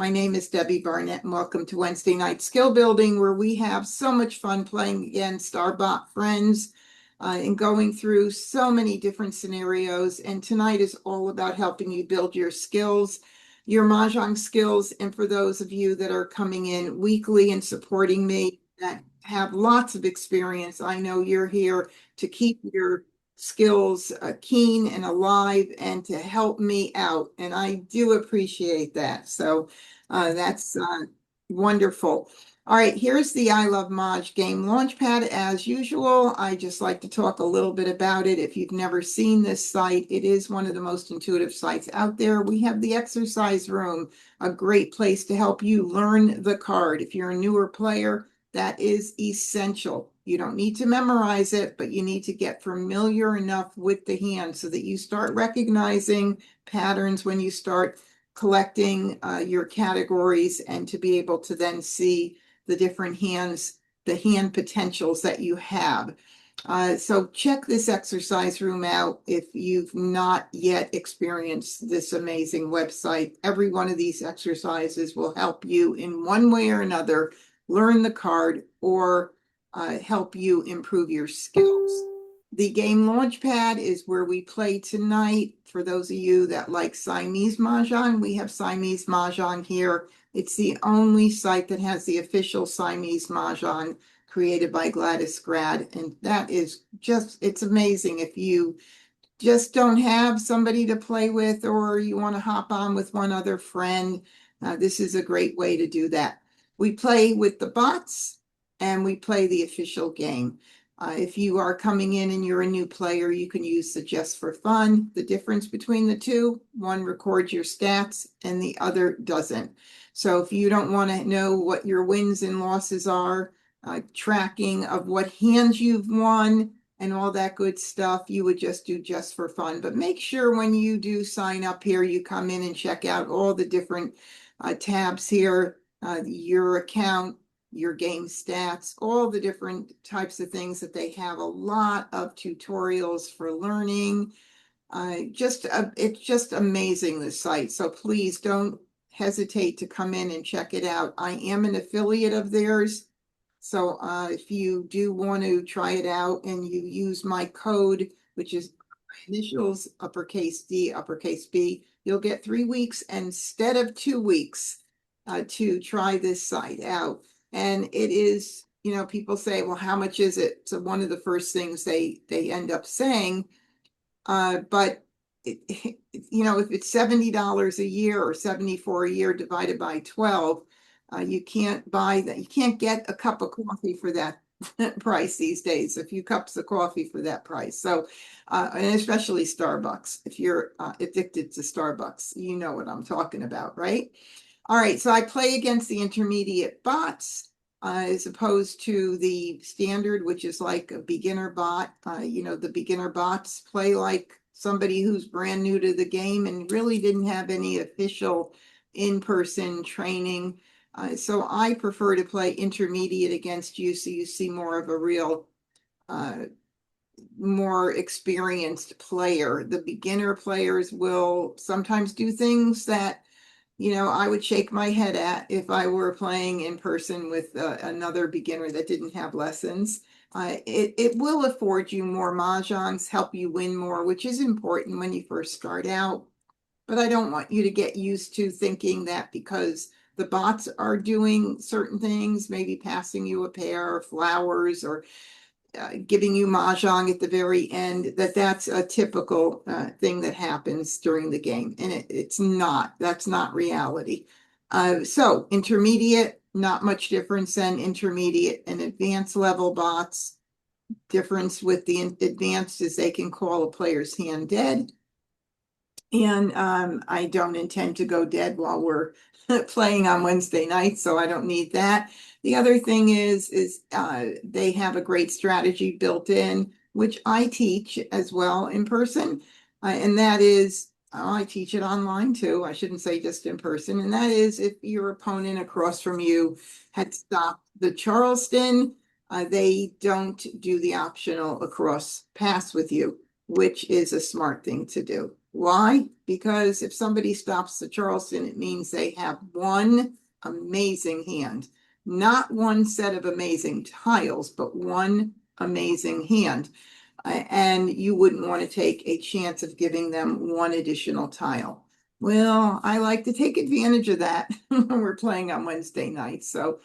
My name is Debbie Barnett, and welcome to Wednesday Night Skill Building, where we have so much fun playing against our bot friends and going through so many different scenarios. And tonight is all about helping you build your skills, your Mahjong skills. And for those of you that are coming in weekly and supporting me that have lots of experience, I know you're here to keep your skills keen and alive and to help me out. And I do appreciate that. So that's wonderful. All right, here's the I Love Maj game launchpad. As usual, I just like to talk a little bit about it. If you've never seen this site, it is one of the most intuitive sites out there. We have the exercise room, a great place to help you learn the card. If you're a newer player, that is essential. You don't need to memorize it, but you need to get familiar enough with the hand so that you start recognizing patterns when you start collecting your categories, and to be able to then see the different hands, the hand potentials that you have. So check this exercise room out if you've not yet experienced this amazing website. Every one of these exercises will help you in one way or another learn the card or help you improve your skills. The game launchpad is where we play tonight. For those of you that like Siamese Mahjong, we have Siamese Mahjong here. It's the only site that has the official Siamese Mahjong created by Gladys Grad. And that is just, it's amazing. If you just don't have somebody to play with, or you want to hop on with one other friend, this is a great way to do that. We play with the bots and we play the official game. If you are coming in and you're a new player, you can use the just for fun. The difference between the two, one records your stats and the other doesn't. So if you don't want to know what your wins and losses are, tracking of what hands you've won and all that good stuff, you would just do just for fun. But make sure when you do sign up here, you come in and check out all the different tabs here, your account, your game stats, all the different types of things that they have. A lot of tutorials for learning. It's just amazing, this site. So please don't hesitate to come in and check it out. I am an affiliate of theirs. So if you do want to try it out and you use my code, which is initials, uppercase D, uppercase B, you'll get 3 weeks instead of 2 weeks to try this site out. And it is, you know, people say, well, how much is it? So one of the first things they end up saying, but you know, if it's $70 a year or $74 a year divided by 12, you can't buy that. You can't get a cup of coffee for that price these days, a few cups of coffee for that price. So, and especially Starbucks. If you're addicted to Starbucks, you know what I'm talking about, right? All right, so I play against the intermediate bots as opposed to the standard, which is like a beginner bot. You know, the beginner bots play like somebody who's brand new to the game and really didn't have any official in-person training. So I prefer to play intermediate against you, so you see more of a real, more experienced player. The beginner players will sometimes do things that, you know, I would shake my head at if I were playing in person with another beginner that didn't have lessons. It will afford you more mahjongs, help you win more, which is important when you first start out. But I don't want you to get used to thinking that because the bots are doing certain things, maybe passing you a pair of flowers or giving you mahjong at the very end, that's a typical thing that happens during the game. And it's not, that's not reality. So intermediate, not much difference than intermediate and advanced level bots. Difference with the advanced is they can call a player's hand dead. And I don't intend to go dead while we're playing on Wednesday night, so I don't need that. The other thing is they have a great strategy built in, which I teach as well in person. And that is, I teach it online too. I shouldn't say just in person. And that is, if your opponent across from you had stopped the Charleston, they don't do the optional across pass with you. which is a smart thing to do. Why? Because if somebody stops the Charleston, it means they have one amazing hand, not one set of amazing tiles, but one amazing hand. And you wouldn't want to take a chance of giving them one additional tile. Well, I like to take advantage of that when we're playing on Wednesday nights. So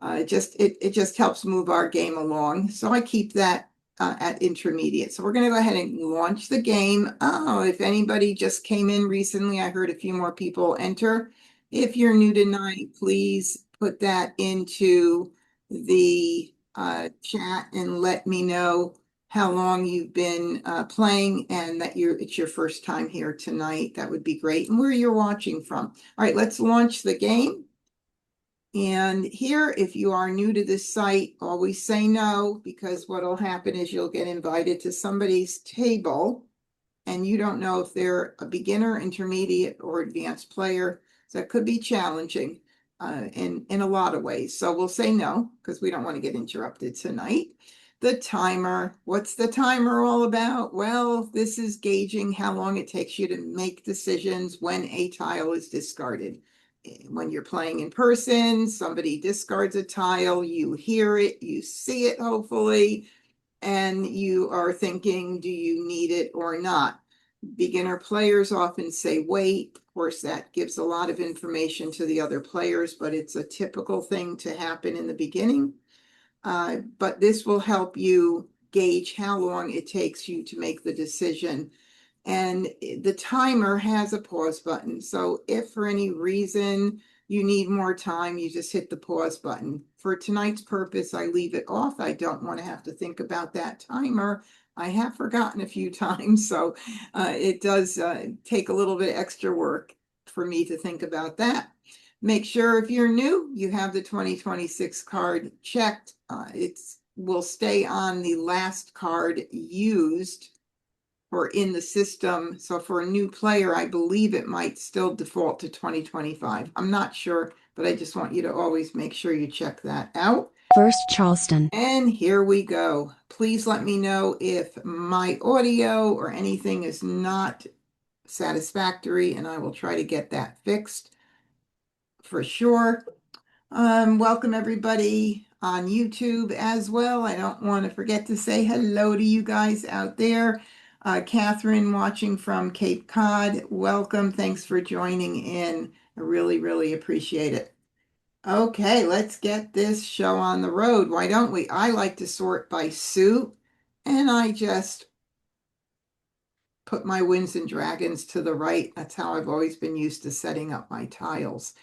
it just helps move our game along. So I keep that at intermediate. So we're going to go ahead and launch the game. Oh, if anybody just came in recently, I heard a few more people enter. If you're new tonight, please put that into the chat and let me know how long you've been playing and that it's your first time here tonight. That would be great. And where you're watching from. All right, let's launch the game. And here, if you are new to this site, always say no, because what'll happen is you'll get invited to somebody's table and you don't know if they're a beginner, intermediate, or advanced player. So it could be challenging in a lot of ways. So we'll say no, because we don't want to get interrupted tonight. The timer, what's the timer all about? Well, this is gauging how long it takes you to make decisions when a tile is discarded. When you're playing in person, somebody discards a tile, you hear it, you see it, hopefully, and you are thinking, do you need it or not? Beginner players often say wait. Of course, that gives a lot of information to the other players, but it's a typical thing to happen in the beginning. But this will help you gauge how long it takes you to make the decision. And the timer has a pause button. So if for any reason you need more time, you just hit the pause button. For tonight's purpose, I leave it off. I don't want to have to think about that timer. I have forgotten a few times, so it does take a little bit extra work for me to think about that. Make sure if you're new, you have the 2026 card checked. It will stay on the last card used or in the system. So for a new player, I believe it might still default to 2025. I'm not sure, but I just want you to always make sure you check that out. First Charleston. And here we go. Please let me know if my audio or anything is not satisfactory, and I will try to get that fixed for sure. Welcome everybody on YouTube as well. I don't want to forget to say hello to you guys out there. Catherine watching from Cape Cod, welcome. Thanks for joining in. I really, really appreciate it. Okay, let's get this show on the road. Why don't we? I like to sort by suit, and I just put my Winds and Dragons to the right. That's how I've always been used to setting up my tiles.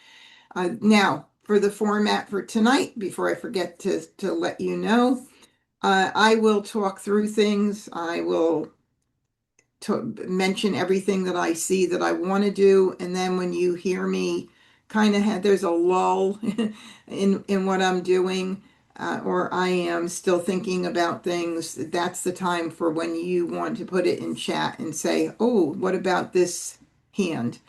Now, for the format for tonight, before I forget to let you know, I will talk through things. I will mention everything that I see that I want to do. And then when you hear me kind of there's a lull in what I'm doing, or I am still thinking about things, that's the time for when you want to put it in chat and say, oh, what about this hand?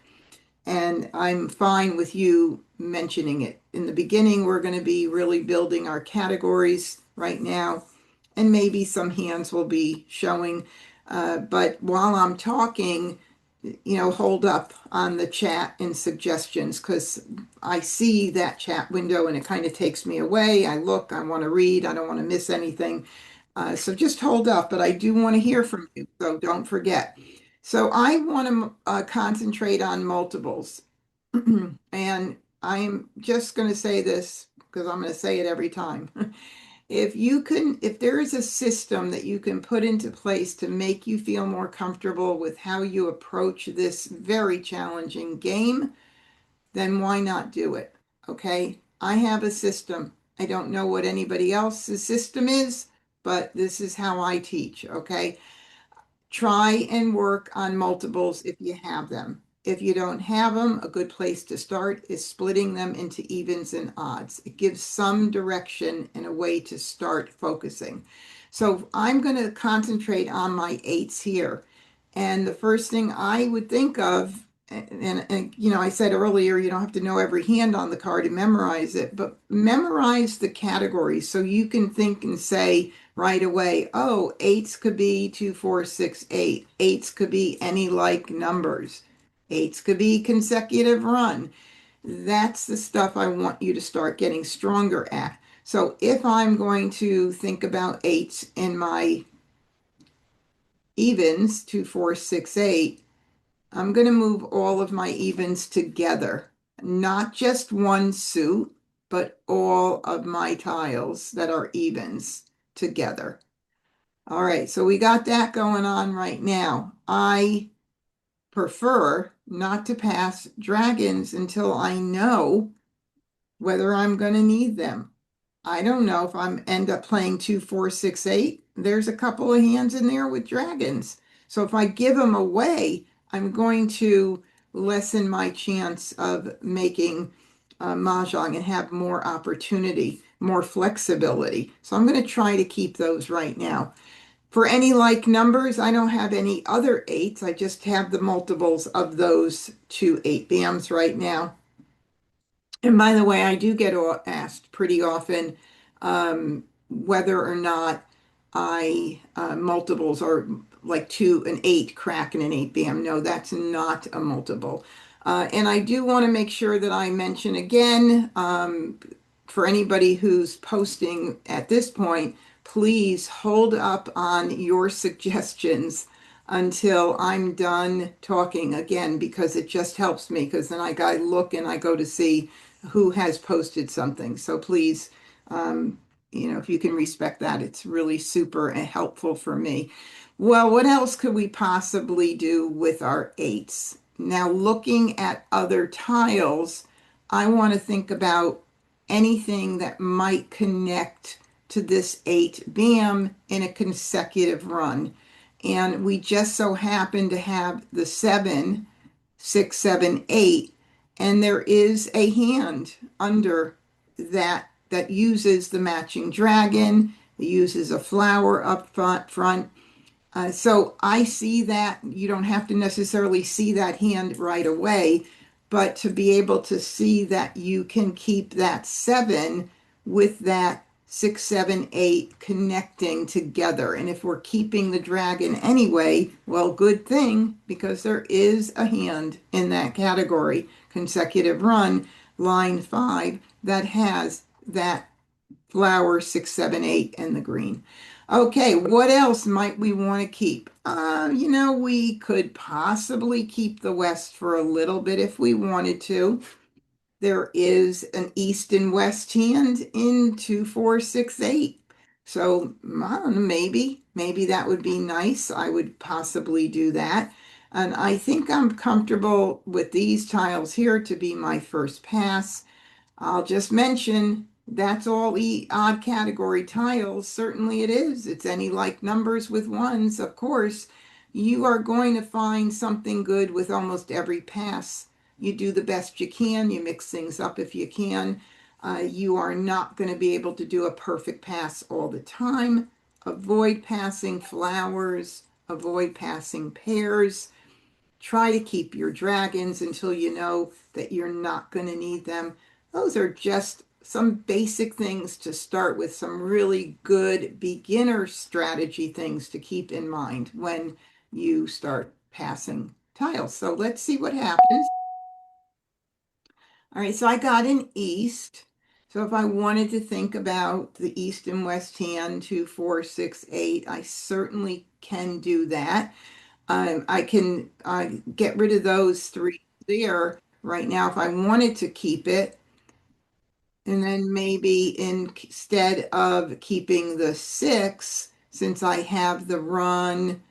And I'm fine with you mentioning it. In the beginning, we're going to be really building our categories right now, and maybe some hands will be showing. But while I'm talking, hold up on the chat and suggestions, because I see that chat window and it kind of takes me away. I look, I want to read, I don't want to miss anything. So just hold up, but I do want to hear from you, so don't forget. So I want to concentrate on multiples. And I'm just going to say this because I'm going to say it every time. If there is a system that you can put into place to make you feel more comfortable with how you approach this very challenging game, then why not do it? Okay, I have a system. I don't know what anybody else's system is, but this is how I teach. Okay, try and work on multiples if you have them. If you don't have them, a good place to start is splitting them into evens and odds. It gives some direction and a way to start focusing. So I'm going to concentrate on my eights here. And the first thing I would think of, and I said earlier, you don't have to know every hand on the card and memorize it, but memorize the categories so you can think and say, right away. Oh, eights could be 2, 4, 6, 8. Eights could be any like numbers. Eights could be consecutive run. That's the stuff I want you to start getting stronger at. So if I'm going to think about eights in my evens, 2, 4, 6, 8, I'm going to move all of my evens together, not just one suit, but all of my tiles that are evens together. All right, so we got that going on right now. I prefer not to pass dragons until I know whether I'm going to need them. I don't know if I'm end up playing 2, 4, 6, 8. There's a couple of hands in there with dragons. So if I give them away, I'm going to lessen my chance of making Mahjong and have more opportunity, more flexibility. So I'm going to try to keep those right now. For any like numbers, I don't have any other eights. I just have the multiples of those two 8 bams right now. And by the way, I do get asked pretty often whether or not I multiples are like 2 and 8 crack in an 8 bam. No, that's not a multiple. And I do want to make sure that I mention again for anybody who's posting at this point, please hold up on your suggestions until I'm done talking again, because it just helps me, because then I got to look and I go to see who has posted something. So please, if you can respect that, it's really super helpful for me. Well, what else could we possibly do with our eights? Now, looking at other tiles, I want to think about anything that might connect to this 8 bam in a consecutive run. And we just so happen to have the 7, 6, 7, 8, and there is a hand under that uses the matching dragon, it uses a flower up front. So I see that. You don't have to necessarily see that hand right away, but to be able to see that you can keep that 7 with that 6, 7, 8 connecting together. And if we're keeping the dragon anyway, well, good thing, because there is a hand in that category, consecutive run, line 5, that has that flower 6, 7, 8 and the green. Okay, what else might we want to keep? We could possibly keep the west for a little bit if we wanted to. There is an east and west hand in 2, 4, 6, 8. So I don't know, maybe that would be nice. I would possibly do that. And I think I'm comfortable with these tiles here to be my first pass. I'll just mention that's all odd category tiles. Certainly it is. It's any like numbers with ones, of course. You are going to find something good with almost every pass. You do the best you can. You mix things up if you can. You are not going to be able to do a perfect pass all the time. Avoid passing flowers. Avoid passing pairs. Try to keep your dragons until you know that you're not going to need them. Those are just some basic things to start with, some really good beginner strategy things to keep in mind when you start passing tiles. So let's see what happens. All right, so I got an east. So if I wanted to think about the east and west hand, 2, 4, 6, 8, I certainly can do that. I can get rid of those 3 there right now if I wanted to keep it. And then maybe instead of keeping the 6, since I have the run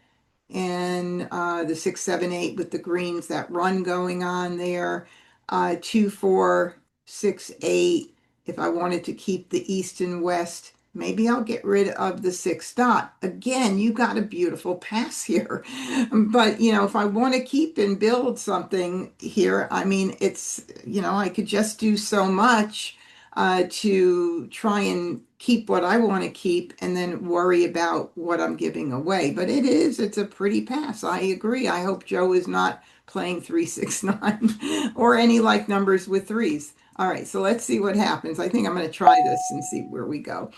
and the 6, 7, 8 with the greens, that run going on there. 2, 4, 6, 8. If I wanted to keep the east and west, maybe I'll get rid of the 6 dot. Again, you got a beautiful pass here. But, if I want to keep and build something here, I mean, I could just do so much to try and keep what I want to keep and then worry about what I'm giving away. But it's a pretty pass. I agree. I hope Joe is not playing 3, 6, 9 or any like numbers with threes. All right, so let's see what happens. I think I'm going to try this and see where we go.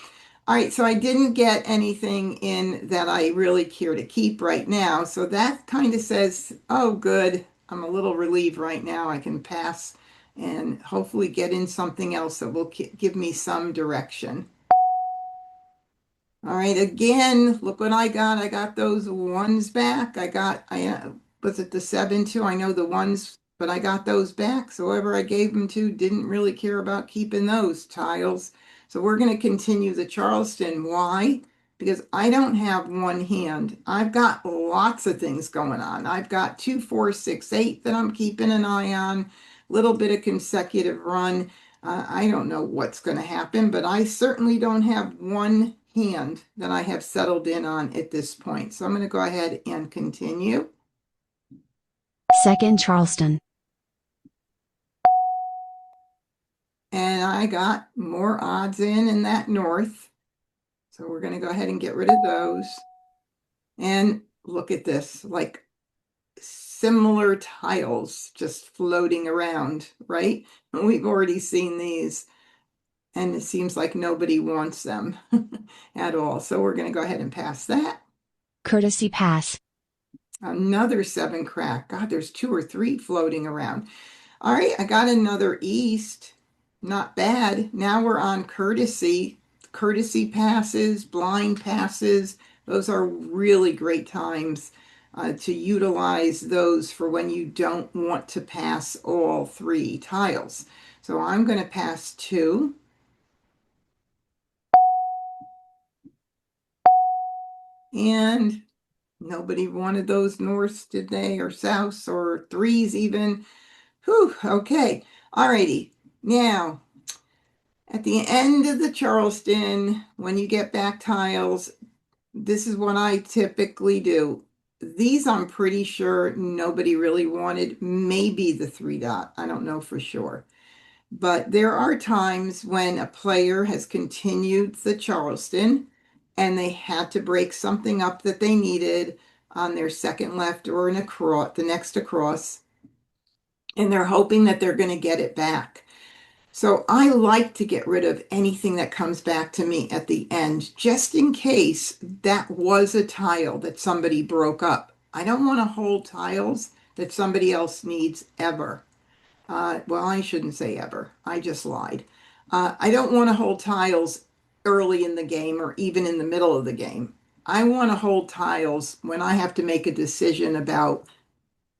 All right, so I didn't get anything in that I really care to keep right now. So that kind of says, oh, good. I'm a little relieved right now. I can pass and hopefully get in something else that will give me some direction. All right, again, look what I got. I got those ones back. Was it the seven too? I know the ones, but I got those back. So whoever I gave them to didn't really care about keeping those tiles. So we're going to continue the Charleston. Why? Because I don't have one hand. I've got lots of things going on. I've got 2, 4, 6, 8 that I'm keeping an eye on, little bit of consecutive run. I don't know what's going to happen, but I certainly don't have one hand that I have settled in on at this point. So I'm going to go ahead and continue. Second Charleston. And I got more odds in that north. So we're going to go ahead and get rid of those. And look at this, like similar tiles just floating around, right? We've already seen these. And it seems like nobody wants them at all. So we're going to go ahead and pass that. Courtesy pass. Another 7 crack. God, there's 2 or 3 floating around. All right, I got another east. Not bad. Now we're on courtesy. Courtesy passes, blind passes. Those are really great times to utilize those for when you don't want to pass all 3 tiles. So I'm going to pass 2. And nobody wanted those norths, did they? Or souths or 3s even. Whew, okay. Alrighty. Now, at the end of the Charleston, when you get back tiles, this is what I typically do. These I'm pretty sure nobody really wanted. Maybe the 3 dot. I don't know for sure. But there are times when a player has continued the Charleston and they had to break something up that they needed on their second left or an across, the next across, and they're hoping that they're going to get it back. So I like to get rid of anything that comes back to me at the end, just in case that was a tile that somebody broke up. I don't want to hold tiles that somebody else needs ever. Well, I shouldn't say ever. I just lied. I don't want to hold tiles early in the game or even in the middle of the game. I want to hold tiles when I have to make a decision about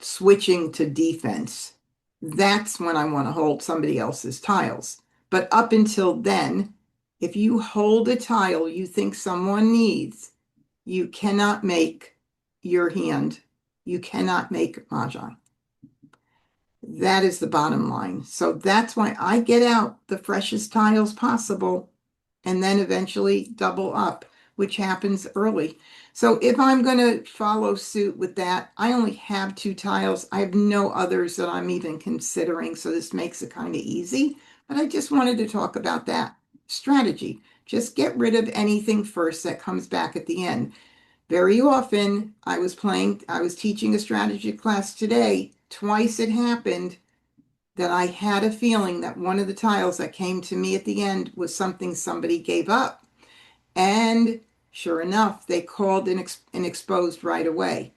switching to defense. That's when I want to hold somebody else's tiles. But up until then, if you hold a tile you think someone needs, you cannot make your hand. You cannot make Mahjong. That is the bottom line. So that's why I get out the freshest tiles possible and then eventually double up, which happens early. So if I'm going to follow suit with that, I only have 2 tiles. I have no others that I'm even considering. So this makes it kind of easy. But I just wanted to talk about that strategy. Just get rid of anything first that comes back at the end. Very often I was teaching a strategy class today. Twice it happened that I had a feeling that one of the tiles that came to me at the end was something somebody gave up. And sure enough, they called and exposed right away.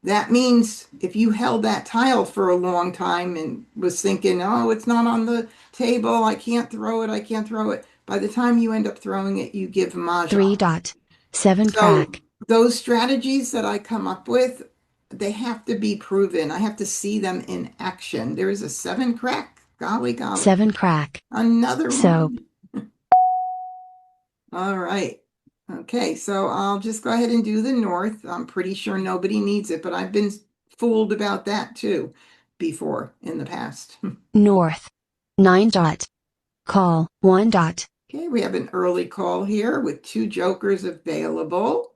That means if you held that tile for a long time and was thinking, oh, it's not on the table, I can't throw it, I can't throw it. By the time you end up throwing it, you give 3 Mahjong. dot. 7 So crack. those strategies that I come up with, they have to be proven. I have to see them in action. There's a 7 crack. Golly, golly. 7 crack. Another Soap. one. All right. Okay, so I'll just go ahead and do the north. I'm pretty sure nobody needs it, but I've been fooled about that too before in the past. North. 9 dot. Call. 1 dot. Okay, we have an early call here with 2 jokers available.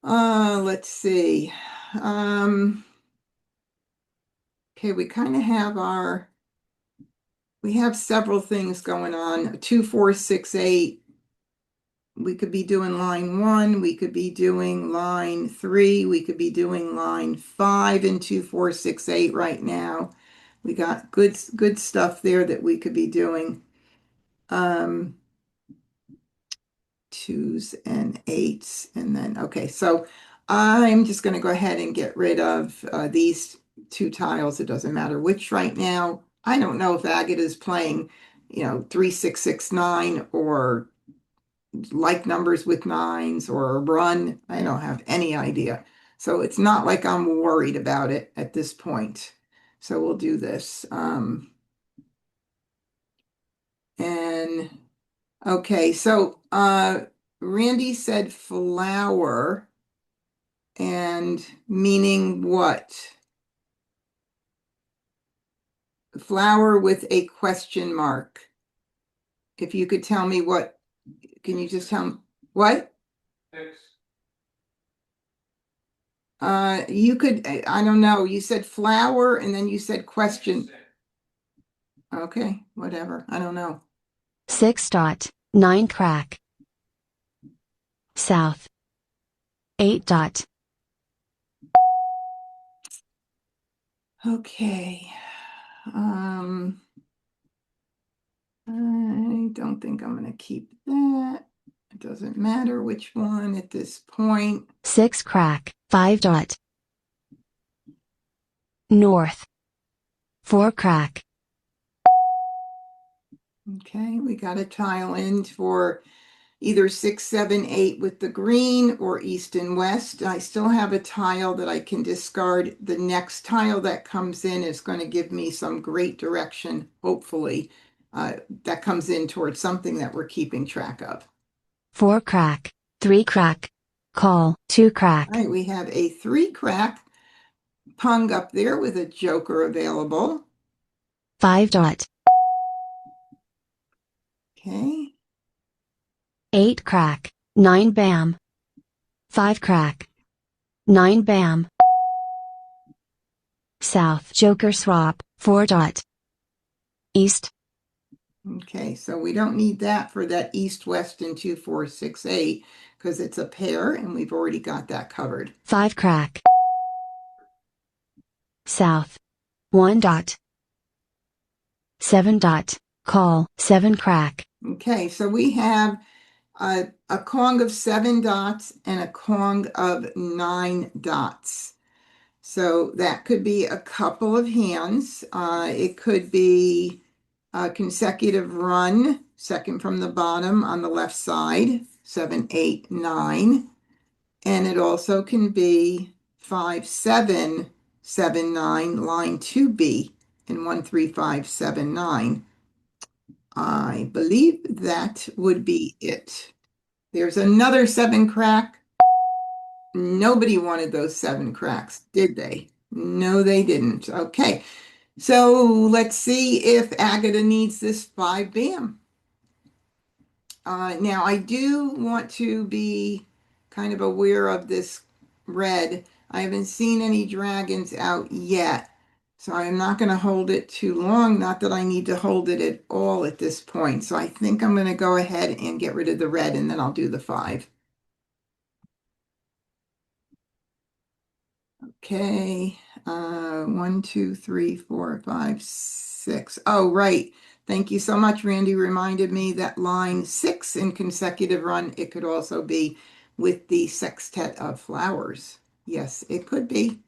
Let's see. Okay, we kind of have we have several things going on. 2, 4, 6, 8. We could be doing line 1. We could be doing line 3. We could be doing line 5 and 2, 4, 6, 8 right now. We got good stuff there that we could be doing. twos and eights, and then, okay, so I'm just going to go ahead and get rid of these two tiles. It doesn't matter which right now. I don't know if Agate is playing, 3669 or like numbers with nines or a run. I don't have any idea. So it's not like I'm worried about it at this point. So we'll do this. And okay, so Randy said flower, and meaning what? Flower with a question mark. If you could tell me what, can you just tell me what? You could, I don't know, you said flower and then you said question. Okay, whatever, I don't know. 6 dot, 9 crack. South. 8 dot. Okay. I don't think I'm gonna keep that. It doesn't matter which one at this point. 6 crack. 5 dot. North. 4 crack. Okay, we got a tile in for either 6, 7, 8 with the green or east and west. I still have a tile that I can discard. The next tile that comes in is going to give me some great direction, hopefully, that comes in towards something that we're keeping track of. 4 crack. 3 crack. Call. 2 crack. All right, we have a 3 crack pung up there with a joker available. 5 dot. Okay. 8 crack. 9 bam. 5 crack. 9 bam. South. Joker swap. 4 dot. East. Okay, so we don't need that for that east, west, and 2, 4, 6, 8 because it's a pair and we've already got that covered. 5 crack. South. 1 dot. 7 dot. Call. 7 crack. Okay, so we have a Kong of 7 dots and a Kong of 9 dots. So that could be a couple of hands. It could be a consecutive run, second from the bottom on the left side, 7, 8, 9. And it also can be 5, 7, 7, 9, line 2B, and 1, 3, 5, 7, 9. I believe that would be it. There's another 7 crack. Nobody wanted those 7 cracks, did they? No, they didn't. Okay, so let's see if Agatha needs this 5 bam. Now, I do want to be kind of aware of this red. I haven't seen any dragons out yet, so I'm not going to hold it too long. Not that I need to hold it at all at this point. So I think I'm going to go ahead and get rid of the red, and then I'll do the 5. Okay, 1, 2, 3, 4, 5, 6. Oh, right. Thank you so much, Randy. Reminded me that line 6 in consecutive run, it could also be with the sextet of flowers. Yes, it could be.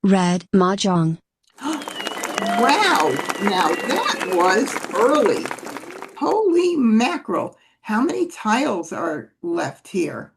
Red. Mah Jongg. Wow, now that was early. Holy mackerel. How many tiles are left here?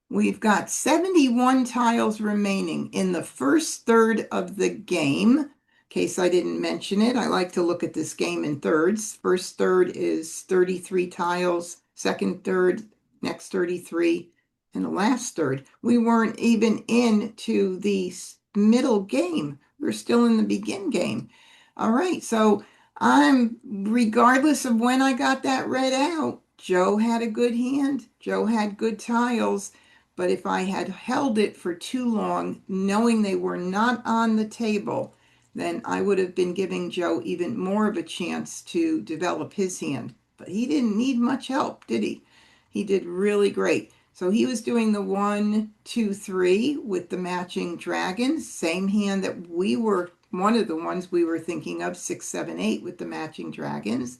We've got 71 tiles remaining in the first third of the game. In case I didn't mention it, I like to look at this game in thirds. First third is 33 tiles, second third, next 33, and the last third. We weren't even into the middle game. We're still in the begin game. All right, so regardless of when I got that red out, Joe had a good hand. Joe had good tiles. But if I had held it for too long, knowing they were not on the table, then I would have been giving Joe even more of a chance to develop his hand. But he didn't need much help, did he? He did really great. So he was doing the 1, 2, 3 with the matching dragons, same hand that we were, one of the ones we were thinking of, 6, 7, 8 with the matching dragons.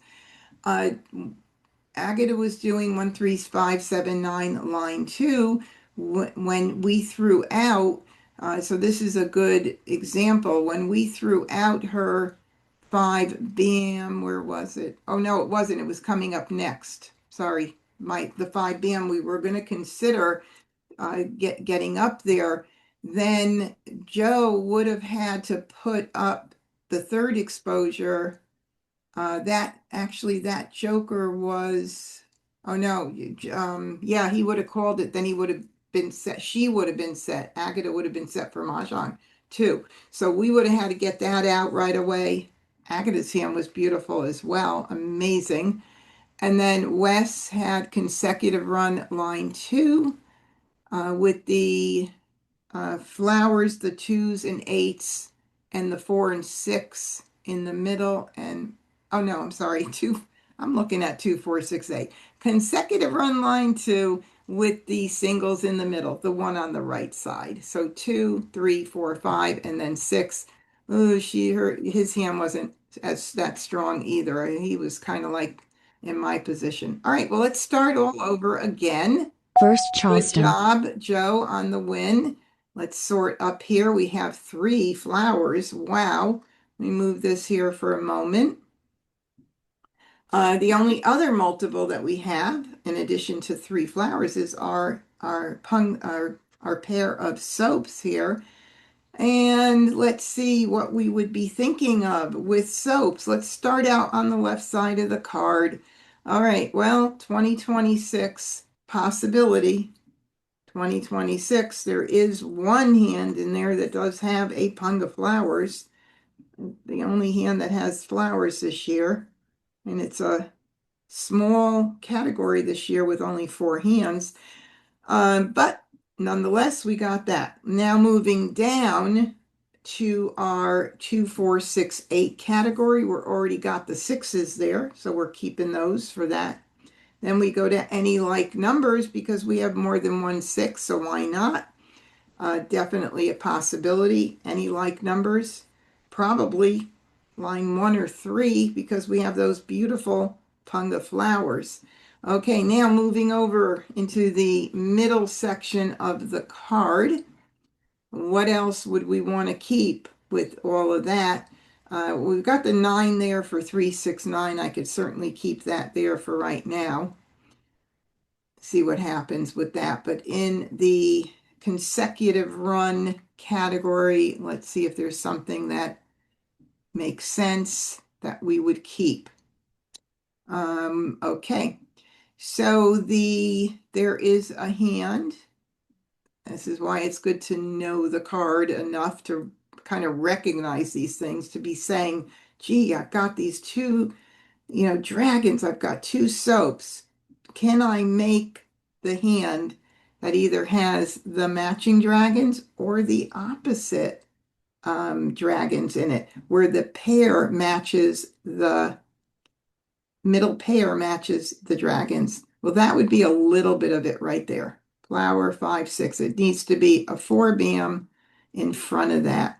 Agata was doing 13579 line 2 when we threw out, so this is a good example, when we threw out her 5 bam, where was it? Oh no, it wasn't. It was coming up next. Sorry, the 5 bam we were going to consider getting up there. Then Joe would have had to put up the third exposure. That Joker was, oh no, yeah, he would have called it. Then he would have been set. She would have been set. Agatha would have been set for Mah Jongg too. So we would have had to get that out right away. Agatha's hand was beautiful as well, amazing. And then Wes had consecutive run line 2 with the flowers, the 2s and 8s, and the 4 and 6 in the middle. And oh no, I'm sorry, I'm looking at 2, 4, 6, 8. Consecutive run line 2 with the singles in the middle, the one on the right side. So 2, 3, 4, 5, and then 6. Oh, his hand wasn't as that strong either. He was kind of like in my position. All right, well, let's start all over again. First Good Charleston. job, Joe, on the win. Let's sort up here. We have 3 flowers. Wow. Let me move this here for a moment. The only other multiple that we have, in addition to 3 flowers, is our pair of soaps here. And let's see what we would be thinking of with soaps. Let's start out on the left side of the card. All right, well, 2026 possibility. 2026, there is one hand in there that does have a pung of flowers, the only hand that has flowers this year, and it's a small category this year with only 4 hands, but nonetheless, we got that. Now moving down to our 2, 4, 6, 8 category, we're already got the 6s there, so we're keeping those for that. Then we go to any like numbers because we have more than 1 6, so why not? Definitely a possibility. Any like numbers? Probably line 1 or 3 because we have those beautiful punga flowers. Okay, now moving over into the middle section of the card. What else would we want to keep with all of that? We've got the 9 there for 3, 6, 9. I could certainly keep that there for right now. See what happens with that. But in the consecutive run category, let's see if there's something that makes sense that we would keep. Okay, so there is a hand. This is why it's good to know the card enough to kind of recognize these things, to be saying, gee, I've got these 2, dragons, I've got 2 soaps. Can I make the hand that either has the matching dragons or the opposite dragons in it, where the middle pair matches the dragons? Well, that would be a little bit of it right there. Flower 5, 6. It needs to be a 4 bam in front of that.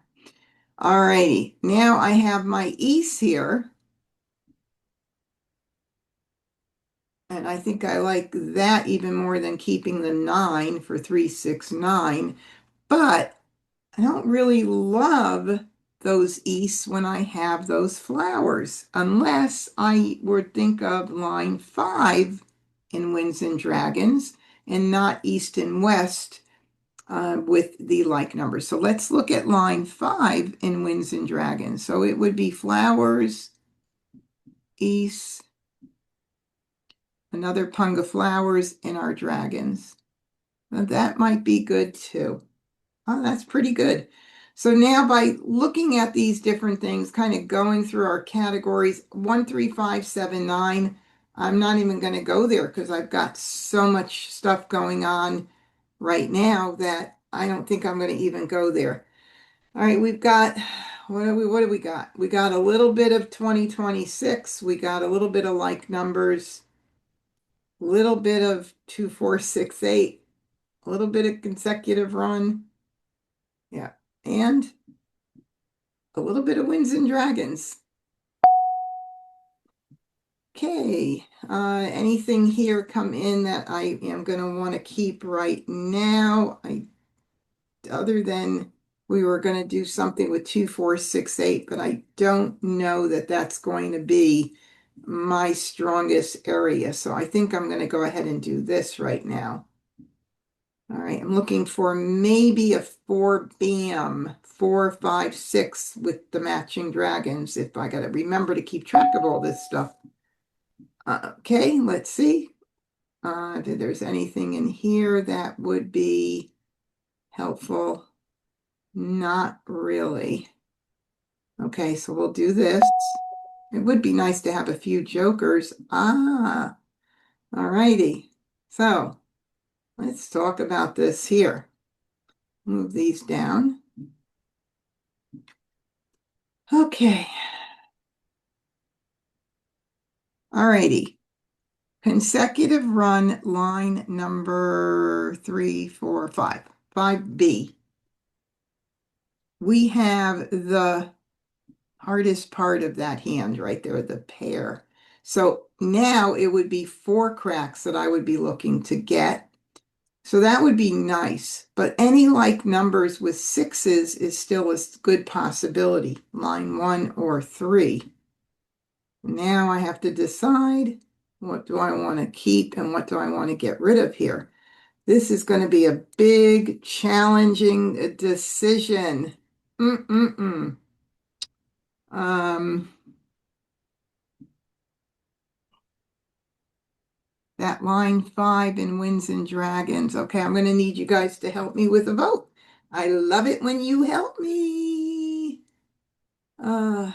All righty. Now I have my East here. And I think I like that even more than keeping the 9 for 3, 6, 9. But I don't really love those Easts when I have those flowers, unless I would think of line 5 in Winds and Dragons and not East and West with the like numbers. So let's look at line 5 in Winds and Dragons. So it would be flowers, East, another pung of flowers in our dragons. Now that might be good too. Oh, that's pretty good. So now by looking at these different things, kind of going through our categories, 1, 3, 5, 7, 9, I'm not even going to go there because I've got so much stuff going on right now that I don't think I'm going to even go there. All right, we've got, what do we got? We got a little bit of 2026. We got a little bit of like numbers, a little bit of 2, 4, 6, 8, a little bit of consecutive run. Yeah, and a little bit of Winds and Dragons. Okay, anything here come in that I am going to want to keep right now? Other than we were going to do something with 2468, but I don't know that that's going to be my strongest area. So I think I'm going to go ahead and do this right now. All right, I'm looking for maybe a 4 BAM, 4, 5, 6 with the matching dragons, if I got to remember to keep track of all this stuff. Okay, let's see. If there's anything in here that would be helpful. Not really. Okay, so we'll do this. It would be nice to have a few jokers. Ah, all righty. So let's talk about this here. Move these down. Okay. All righty. Consecutive run line number 3, 4, 5. 5B. We have the hardest part of that hand right there, the pair. So now it would be 4 cracks that I would be looking to get. So that would be nice, but any like numbers with 6s is still a good possibility, line 1 or 3. Now I have to decide, what do I want to keep and what do I want to get rid of here? This is going to be a big, challenging decision. Mm-mm-mm. Um, that line 5 in Winds and Dragons. Okay, I'm going to need you guys to help me with a vote. I love it when you help me. Uh,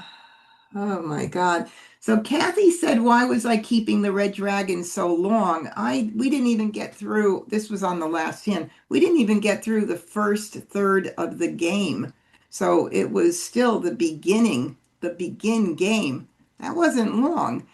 oh my God. So Kathy said, why was I keeping the red dragon so long? We didn't even get through, this was on the last hand. We didn't even get through the first third of the game. So it was still the begin game. That wasn't long.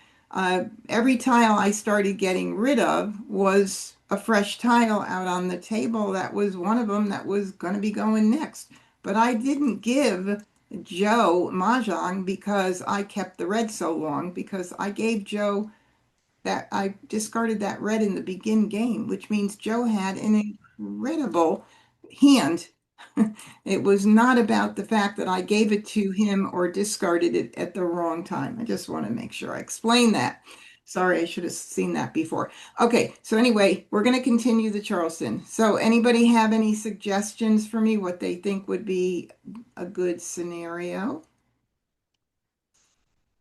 Every tile I started getting rid of was a fresh tile out on the table. That was one of them that was going to be going next. But I didn't give Joe Mah Jongg because I kept the red so long, because I gave Joe that I discarded that red in the begin game, which means Joe had an incredible hand. It was not about the fact that I gave it to him or discarded it at the wrong time. I just want to make sure I explain that. Sorry, I should have seen that before. Okay, so anyway, we're going to continue the Charleston. So anybody have any suggestions for me what they think would be a good scenario?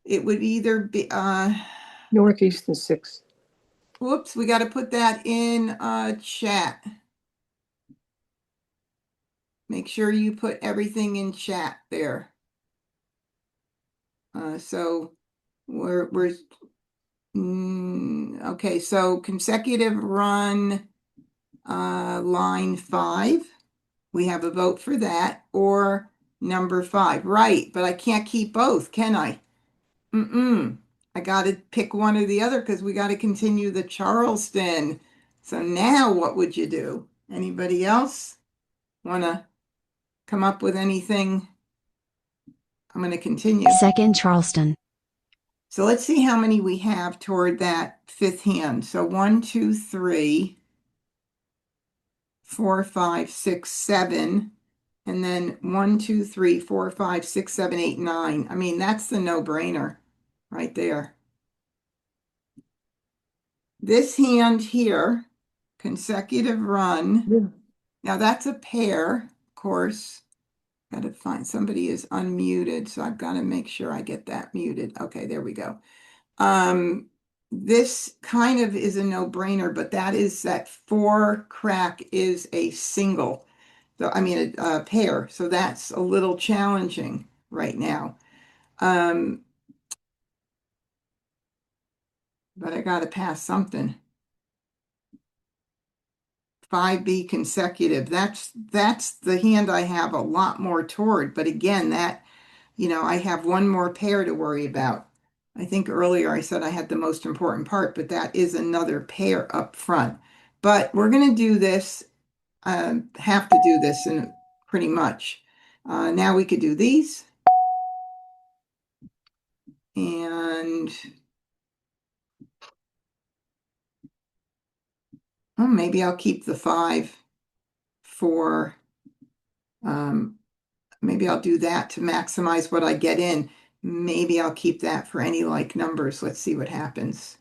It would either be, Northeast and 6. whoops, we got to put that in chat. Make sure you put everything in chat there. So we're okay, so consecutive run line 5. We have a vote for that, or number 5. Right, but I can't keep both, can I? I got to pick one or the other because we got to continue the Charleston. So now what would you do? Anybody else want to come up with anything? I'm going to continue. Second Charleston. So let's see how many we have toward that 5th hand. So 1, 2, 3, 4, 5, 6, 7. And then 1, 2, 3, 4, 5, 6, 7, 8, 9. I mean, that's the no-brainer right there. This hand here, consecutive run. Yeah. Now that's a pair, of course. Got to find somebody is unmuted, so I've got to make sure I get that muted. Okay, there we go. This kind of is a no-brainer, but that is that 4 crack is a single. So I mean a pair. So that's a little challenging right now. But I got to pass something. 5B consecutive. That's the hand I have a lot more toward. But again, that, I have one more pair to worry about. I think earlier I said I had the most important part, but that is another pair up front. But we're going to do this, have to do this in pretty much. Now we could do these. And Oh, maybe I'll keep the 5 for, maybe I'll do that to maximize what I get in. Maybe I'll keep that for any like numbers. Let's see what happens.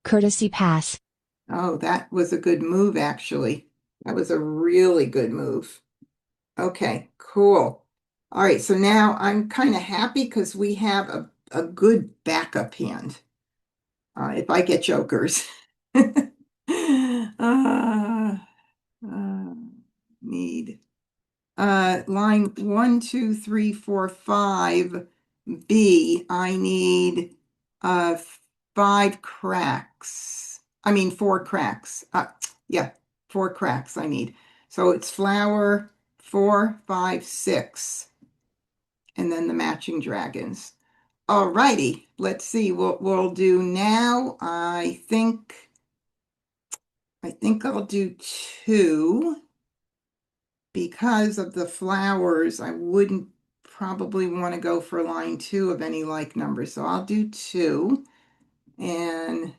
Courtesy pass. Oh, that was a good move, actually. That was a really good move. Okay, cool. All right, so now I'm kind of happy because we have a good backup hand. If I get jokers. uh, need line 1, 2, 3, 4, 5 B. I need 5 cracks. I mean 4 cracks. Yeah, 4 cracks I need. So it's flower 4, 5, 6, and then the matching dragons. All righty, let's see what we'll do now. I think I'll do 2 because of the flowers. I wouldn't probably want to go for line 2 of any like number, so I'll do 2 and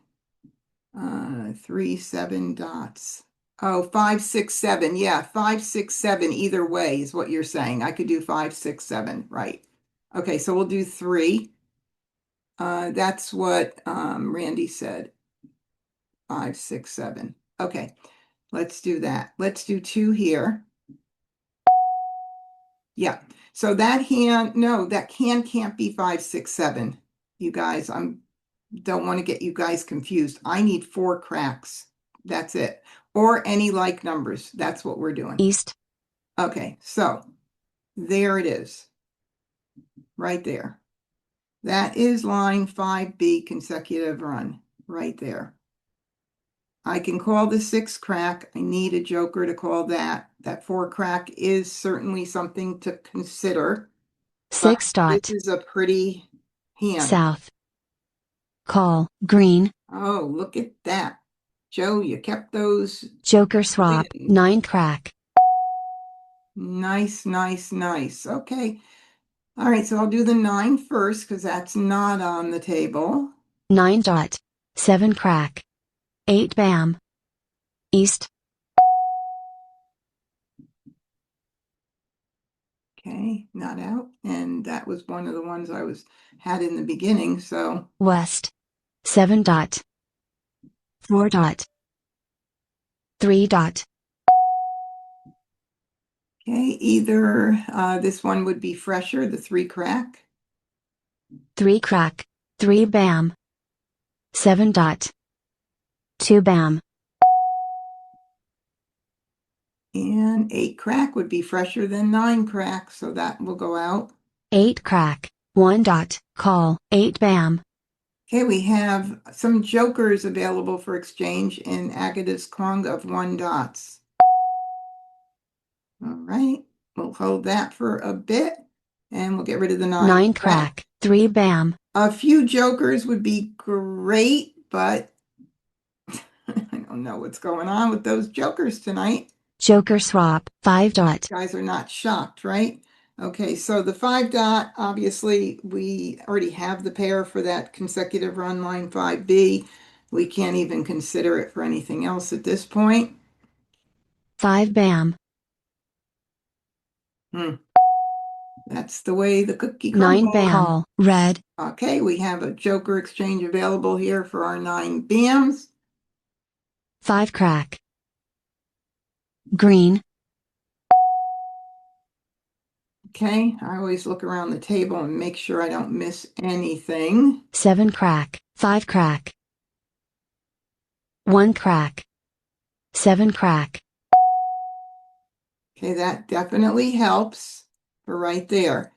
3, 7 dots. Oh, 5, 6, 7. Yeah, 5, 6, 7. Either way is what you're saying. I could do 5, 6, 7. Right. Okay, so we'll do 3. That's what Randy said. 5, 6, 7. Okay, let's do that. Let's do 2 here. Yeah. So that hand, no, that can't be 5, 6, 7. You guys, don't want to get you guys confused. I need 4 cracks. That's it. Or any like numbers. That's what we're doing. East. Okay, so there it is. Right there. That is line 5B consecutive run. Right there. I can call the 6 crack. I need a joker to call that. That 4 crack is certainly something to consider. 6 dot. This is a pretty hand. South. Call. Green. Oh, look at that. Joe, you kept those. Joker swap. 9 crack. Nice, nice, nice. Okay. All right, so I'll do the 9 first because that's not on the table. 9 dot. 7 crack. 8 bam. East. Okay, not out. And that was one of the ones I had in the beginning, so. West. 7 dot. 4 dot. 3 dot. Okay, either this one would be fresher, the 3 crack. 3 crack. 3 bam. 7 dot. 2 bam. And 8 crack would be fresher than 9 crack, so that will go out. 8 crack. 1 dot. Call. 8 bam. Okay, we have some jokers available for exchange in Agata's Kwong of 1 dots. All right, we'll hold that for a bit and we'll get rid of the 9 crack. 3 bam. A few jokers would be great, but I don't know what's going on with those jokers tonight. Joker swap. 5 dot. You guys are not shocked, right? Okay, so the 5 dot, obviously, we already have the pair for that consecutive run line 5B. We can't even consider it for anything else at this point. 5 bam. That's the way the cookie 9 crumbles. bam. Call. Red. Okay, we have a joker exchange available here for our 9 bams. 5 crack. Green. Okay, I always look around the table and make sure I don't miss anything. 7 crack. 5 crack. 1 crack. 7 crack. Okay, that definitely helps for right there.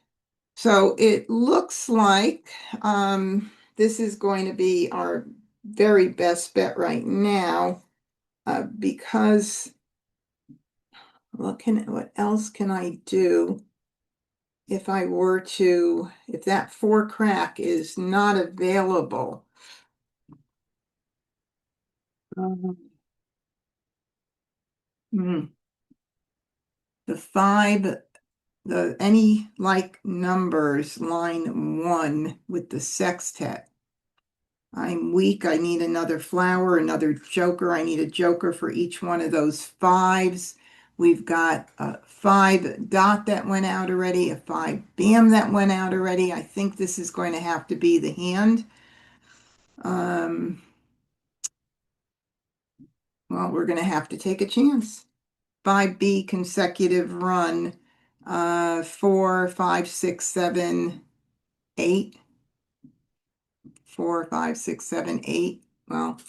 So it looks like this is going to be our very best bet right now because what else can I do if if that 4 crack is not available? The 5, any like numbers, line 1 with the sextet. I'm weak. I need another flower, another joker. I need a joker for each one of those fives. We've got a 5 dot that went out already, a 5 bam that went out already. I think this is going to have to be the hand. Well, we're going to have to take a chance. 5B consecutive run. 4, 5, 6, 7, 8. 4, 5, 6, 7, 8. Well,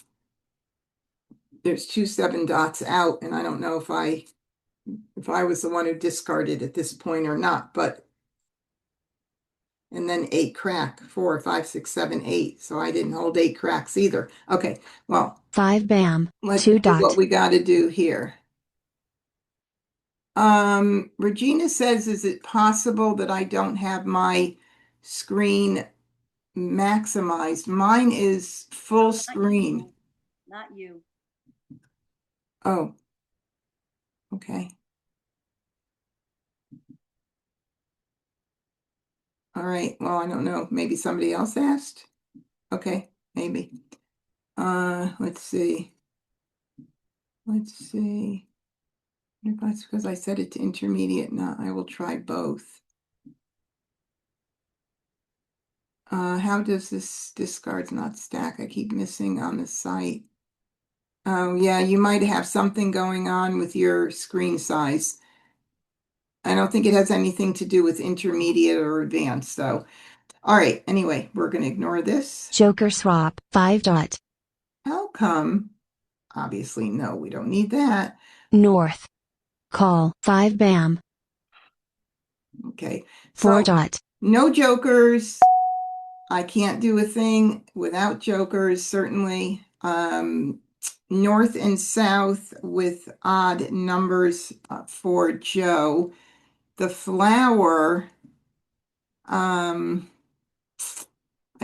there's 2 7 dots out, and I don't know if I was the one who discarded at this point or not, but and then 8 crack, 4, 5, 6, 7, 8. So I didn't hold 8 cracks either. Okay, well, 5 bam, let's 2 do what dot. we got to do here. Regina says, is it possible that I don't have my screen maximized? Mine is full screen. Not you. Oh, okay. All right. Well, I don't know. Maybe somebody else asked. Okay, maybe. Let's see. Let's see. If that's because I set it to intermediate, now I will try both. How does this discards not stack? I keep missing on the site. Oh, yeah, you might have something going on with your screen size. I don't think it has anything to do with intermediate or advanced, though. All right, anyway, we're going to ignore this. Joker swap, 5 dot. How come? Obviously, no, we don't need that. North. Call, 5 bam, Okay, 4 so dot. no jokers. I can't do a thing without jokers, certainly. North and south with odd numbers for Joe. The flower, I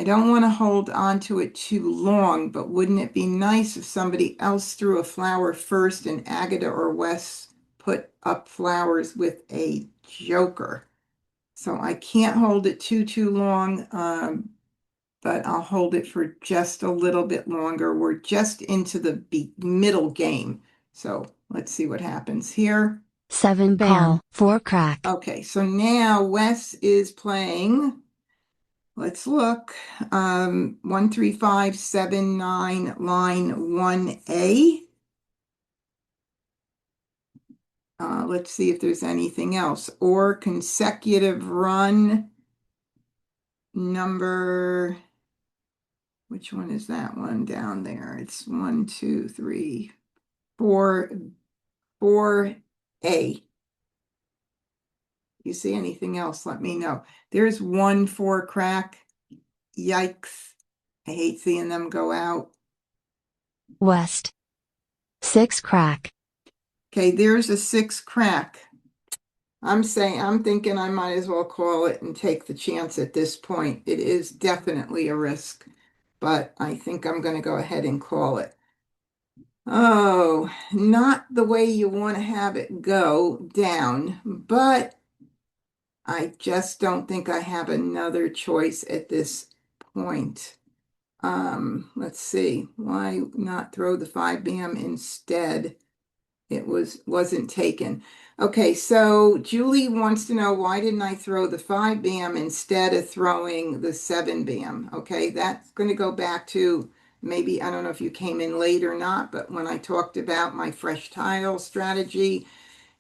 don't want to hold on to it too long, but wouldn't it be nice if somebody else threw a flower first and Agatha or Wes put up flowers with a joker? So I can't hold it too long, but I'll hold it for just a little bit longer. We're just into the middle game. So let's see what happens here. 7 bam, 4 crack. Okay, so now Wes is playing. Let's look. 1, 3, 5, 7, 9, line 1A. Let's see if there's anything else. Or consecutive run number. Which one is that one down there? It's 1, 2, 3, 4, 4A. You see anything else, let me know. There's 1 4 crack. Yikes. I hate seeing them go out. West. 6 crack. Okay, there's a 6 crack. I'm thinking I might as well call it and take the chance at this point. It is definitely a risk, but I think I'm going to go ahead and call it. Oh, not the way you want to have it go down, but I just don't think I have another choice at this point. Let's see. Why not throw the 5 bam instead? It wasn't taken. Okay, so Julie wants to know, why didn't I throw the 5 bam instead of throwing the 7 bam? Okay, that's going to go back to maybe, I don't know if you came in late or not, but when I talked about my fresh tile strategy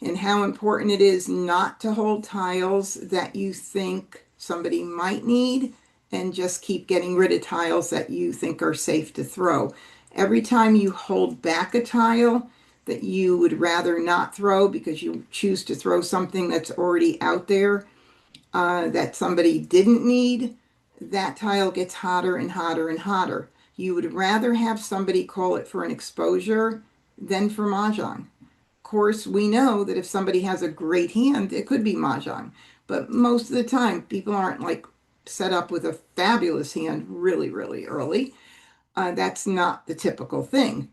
and how important it is not to hold tiles that you think somebody might need and just keep getting rid of tiles that you think are safe to throw. Every time you hold back a tile that you would rather not throw because you choose to throw something that's already out there that somebody didn't need, that tile gets hotter and hotter and hotter. You would rather have somebody call it for an exposure than for Mahjong. Of course, we know that if somebody has a great hand, it could be Mahjong. But most of the time, people aren't like set up with a fabulous hand really, really early. That's not the typical thing.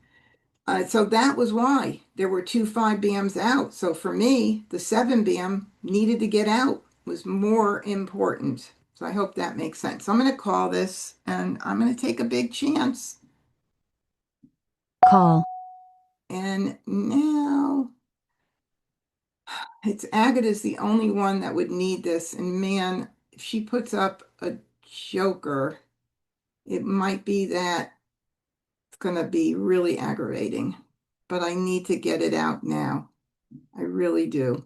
So that was why there were 2 5 bams out. So for me, the 7 bam needed to get out, was more important. So I hope that makes sense. So I'm going to call this and I'm going to take a big chance. Call. And now it's Agatha's the only one that would need this. And man, if she puts up a joker, it might be that it's going to be really aggravating. But I need to get it out now. I really do.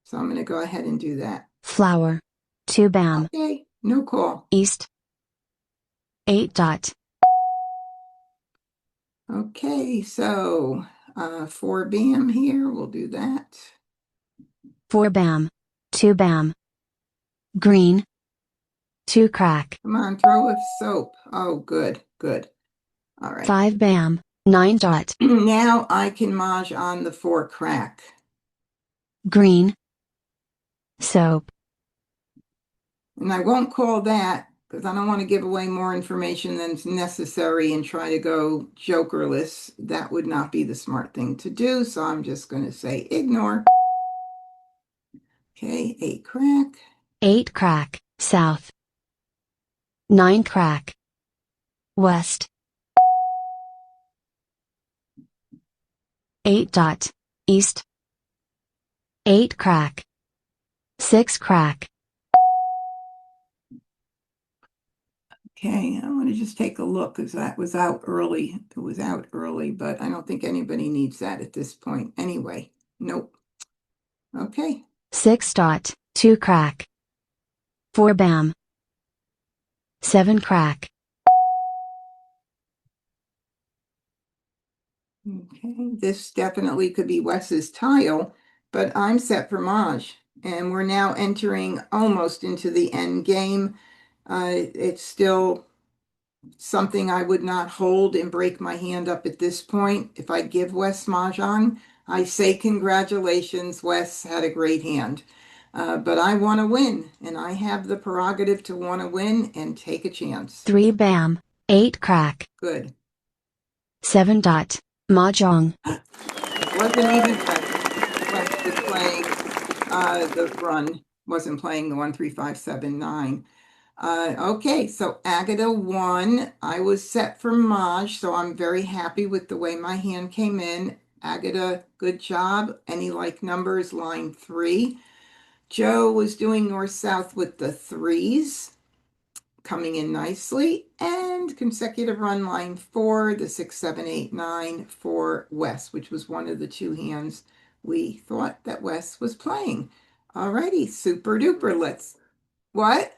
So I'm going to go ahead and do that. Flower. 2 bam. Okay, no call. East. 8 dot. Okay, so 4 bam here. We'll do that. 4 bam. 2 bam. Green. 2 crack. Come on, throw a soap. Oh, good, good. All right. 5 bam. 9 dot. Now I can Maj on the 4 crack. Green. Soap. And I won't call that because I don't want to give away more information than's necessary and try to go jokerless. That would not be the smart thing to do. So I'm just going to say ignore. Okay, 8 crack. 8 crack. South. 9 crack. West. 8 dot. East. 8 crack. 6 crack. Okay, I want to just take a look because that was out early. It was out early, but I don't think anybody needs that at this point. Anyway, nope. Okay. 6 dot. 2 crack. 4 bam. 7 crack. Okay, this definitely could be Wes's tile, but I'm set for Maj, and we're now entering almost into the end game. It's still something I would not hold and break my hand up at this point. If I give Wes Mahjong, I say congratulations, Wes had a great hand. But I want to win, and I have the prerogative to want to win and take a chance. 3 bam. 8 crack. Good. 7 dot. Mah Jongg. Wasn't even Wes was playing the run, wasn't playing the 1, 3, 5, 7, 9. Okay, so Agatha won. I was set for Maj, so I'm very happy with the way my hand came in. Agatha, good job. Any like numbers, line 3. Joe was doing north-south with the 3s, coming in nicely. And consecutive run, line 4, the 6, 7, 8, 9 for Wes, which was one of the 2 hands we thought that Wes was playing. Alrighty, super duper. What?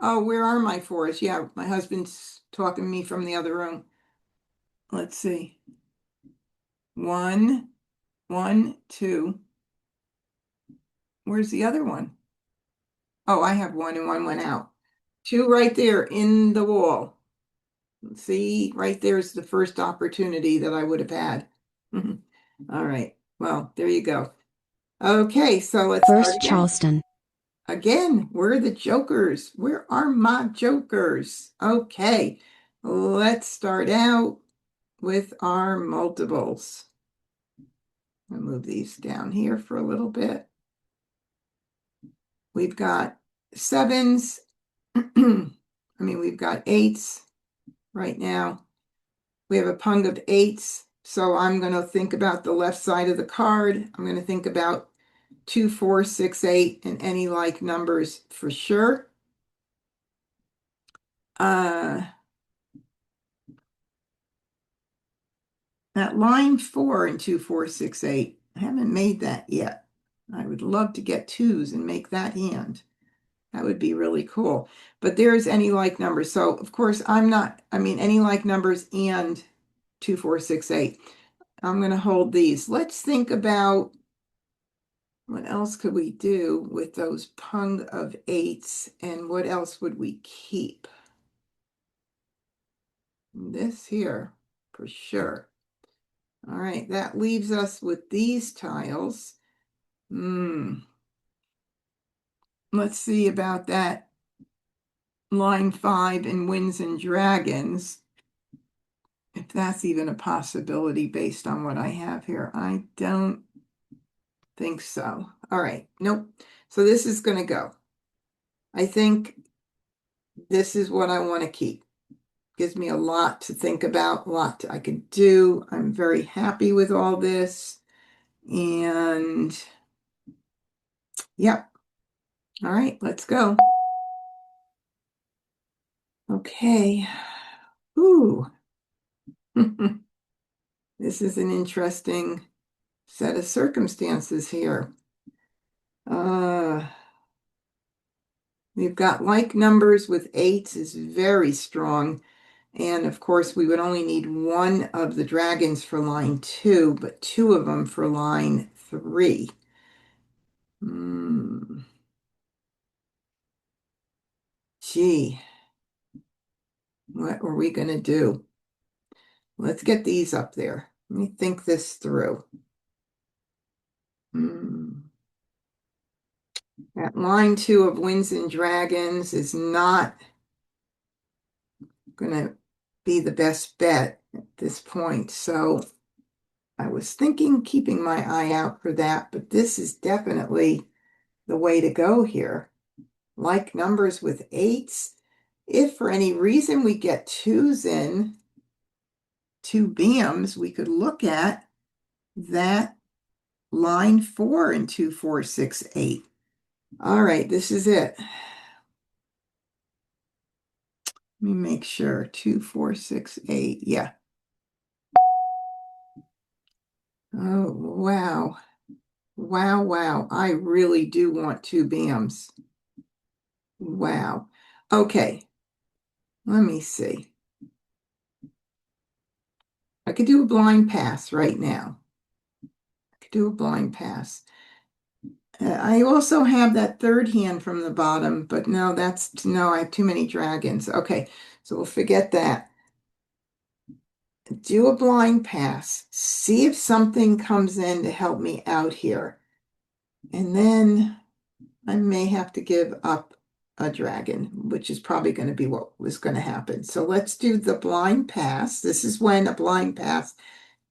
Oh, where are my 4s? Yeah, my husband's talking to me from the other room. Let's see. 1, 1, 2. Where's the other one? Oh, I have 1 and 1 went out. 2 right there in the wall. See, right there's the first opportunity that I would have had. All right. Well, there you go. Okay, so let's start First again. Charleston. Again, where are the jokers? Where are my jokers? Okay, let's start out with our multiples. I'll move these down here for a little bit. We've got 7s. We've got 8s right now. We have a pung of 8s. So I'm going to think about the left side of the card. I'm going to think about 2, 4, 6, 8, and any like numbers for sure. That line 4 in 2, 4, 6, 8, I haven't made that yet. I would love to get 2s and make that hand. That would be really cool. But there's any like numbers. So of course any like numbers and 2, 4, 6, 8. I'm going to hold these. Let's think about what else could we do with those pung of 8s and what else would we keep? This here for sure. All right, that leaves us with these tiles. Let's see about that line 5 in Winds and Dragons. If that's even a possibility based on what I have here. I don't think so. All right, nope. So this is going to go. I think this is what I want to keep. Gives me a lot to think about, a lot I could do. I'm very happy with all this. And yep. All right, let's go. Okay. Ooh. This is an interesting set of circumstances here. We've got like numbers with 8s is very strong. And of course, we would only need one of the dragons for line 2, but 2 of them for line 3. Gee, what are we going to do? Let's get these up there. Let me think this through. That line 2 of Winds and Dragons is not going to be the best bet at this point. So I was thinking keeping my eye out for that, but this is definitely the way to go here. Like numbers with 8s. If for any reason we get 2s in, 2 BMs, we could look at that line 4 in 2, 4, 6, 8. All right, this is it. Let me make sure. 2, 4, 6, 8. Yeah. Oh, wow. Wow, wow. I really do want 2 BMs. Wow. Okay. Let me see. I could do a blind pass right now. I could do a blind pass. I also have that third hand from the bottom, but no, I have too many dragons. Okay, so we'll forget that. Do a blind pass. See if something comes in to help me out here. And then I may have to give up a dragon, which is probably going to be what was going to happen. So let's do the blind pass. This is when a blind pass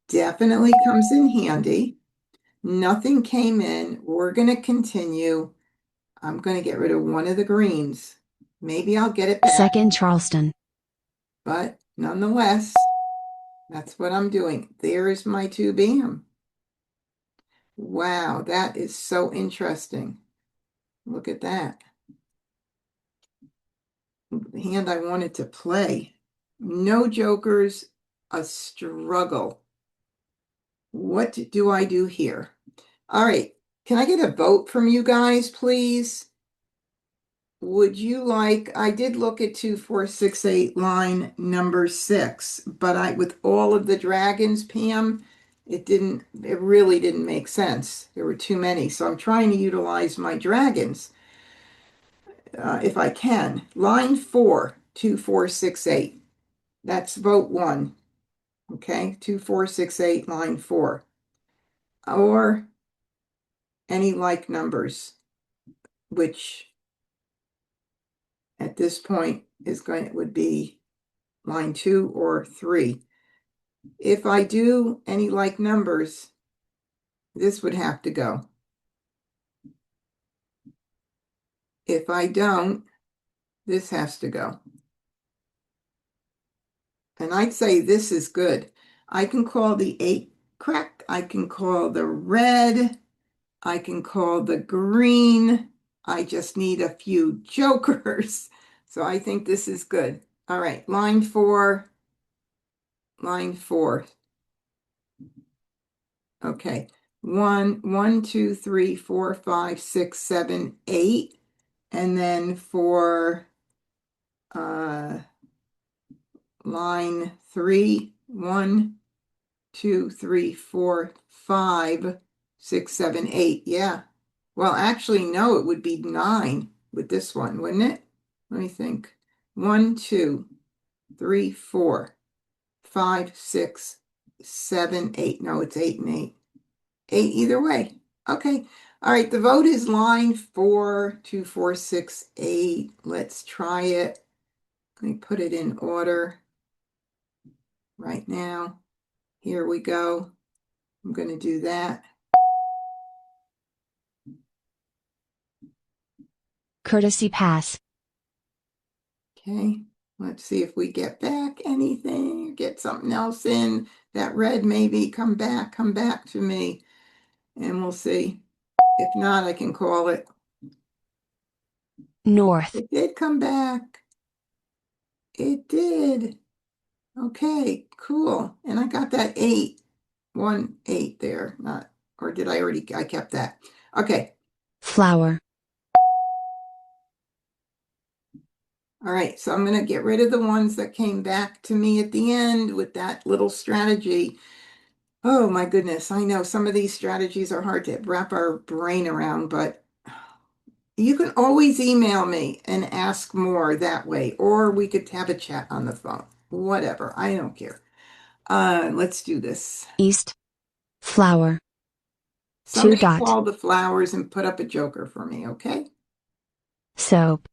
definitely comes in handy. Nothing came in. We're going to continue. I'm going to get rid of one of the greens. Maybe I'll get it back. Second Charleston. But nonetheless, that's what I'm doing. There's my 2 BM. Wow, that is so interesting. Look at that. The hand I wanted to play. No jokers, a struggle. What do I do here? All right, can I get a vote from you guys, please? Would you like, I did look at 2, 4, 6, 8 line number 6, but with all of the dragons, Pam, it really didn't make sense. There were too many. So I'm trying to utilize my dragons, if I can. Line 4, 2, 4, 6, 8. That's vote 1. Okay, 2, 4, 6, 8, line 4. Or any like numbers, which at this point would be line 2 or 3. If I do any like numbers, this would have to go. If I don't, this has to go. And I'd say this is good. I can call the 8 crack. I can call the red. I can call the green. I just need a few jokers. So I think this is good. All right, line 4. Line 4. Okay. 1, 2, 3, 4, 5, 6, 7, 8. And then for line 3, 1, 2, 3, 4, 5, 6, 7, 8. Yeah. Well, actually, no, it would be 9 with this one, wouldn't it? Let me think. 1, 2, 3, 4, 5, 6, 7, 8. No, it's 8 and 8. 8 either way. Okay. All right. The vote is line 4, 2, 4, 6, 8. Let's try it. Let me put it in order right now. Here we go. I'm going to do that. Courtesy pass. Okay, let's see if we get back anything, get something else in. That red maybe come back to me. And we'll see. If not, I can call it. North. It did come back. It did. Okay, cool. And I got that 8. 1 8 there. Not, or did I already, I kept that. Okay. Flower. All right, so I'm going to get rid of the ones that came back to me at the end with that little strategy. Oh my goodness, I know some of these strategies are hard to wrap our brain around, but you can always email me and ask more that way, or we could have a chat on the phone. Whatever, I don't care. Let's do this. East. Flower. Somebody 2 dot. call the flowers and put up a joker for me, okay? Soap.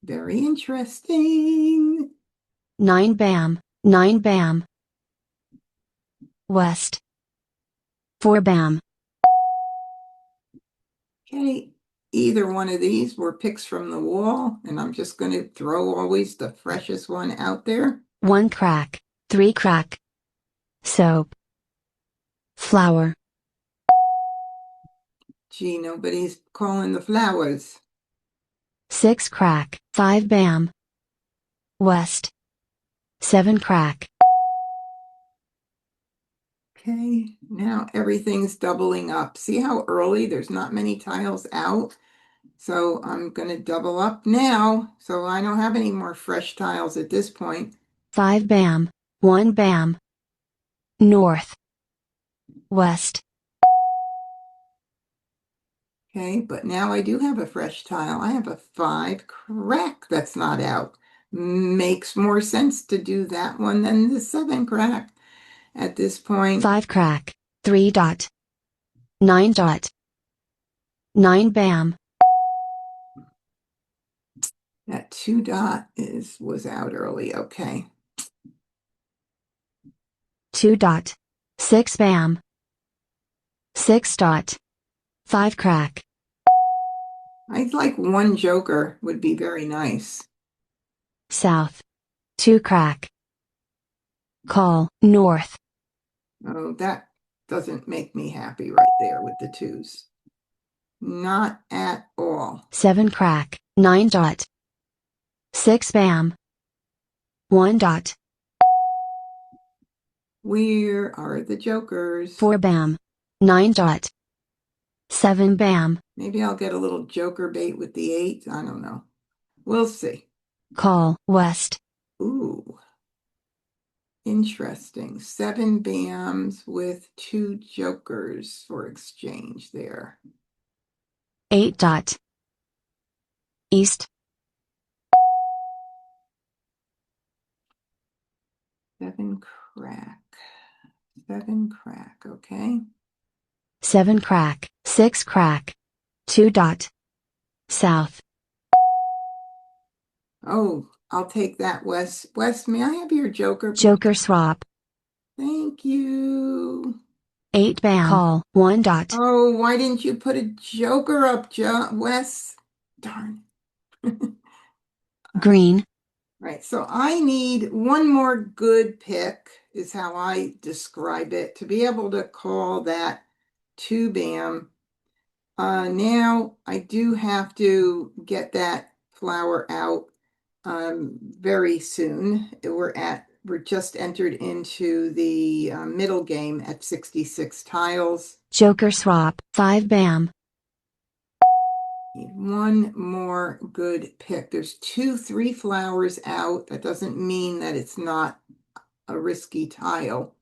Very interesting. 9 bam. 9 bam. West. 4 bam. Okay, either one of these were picks from the wall, and I'm just going to throw always the freshest one out there. 1 crack. 3 crack. Soap. Flower. Gee, nobody's calling the flowers. 6 crack. 5 bam. West. 7 crack. Okay, now everything's doubling up. See how early there's not many tiles out? So I'm going to double up now, so I don't have any more fresh tiles at this point. 5 bam. 1 bam. North. West. Okay, but now I do have a fresh tile. I have a 5 crack that's not out. Makes more sense to do that one than the 7 crack at this point. 5 crack. 3 dot. 9 dot. 9 bam. That 2 dot was out early. Okay. 2 dot. 6 bam. 6 dot. 5 crack. I'd like 1 joker would be very nice. South. 2 crack. Call. North. Oh, that doesn't make me happy right there with the 2s. Not at all. 7 crack. 9 dot. 6 bam. 1 dot. Where are the jokers? 4 bam. 9 dot. 7 bam. Maybe I'll get a little joker bait with the 8. I don't know. We'll see. Call. West. Ooh. Interesting. 7 bams with 2 jokers for exchange there. 8 dot. East. 7 crack. 7 crack, okay. 7 crack. 6 crack. 2 dot. South. Oh, I'll take that, Wes. Wes, may I have your joker? Joker swap. Thank you. 8 bam. Call. 1 dot. Oh, why didn't you put a joker up, Wes? Darn. Green. Right, so I need 1 more good pick, is how I describe it, to be able to call that 2 bam. Now I do have to get that flower out very soon. We're just entered into the middle game at 66 tiles. Joker swap. 5 bam. Need 1 more good pick. There's 2 3 flowers out. That doesn't mean that it's not a risky tile.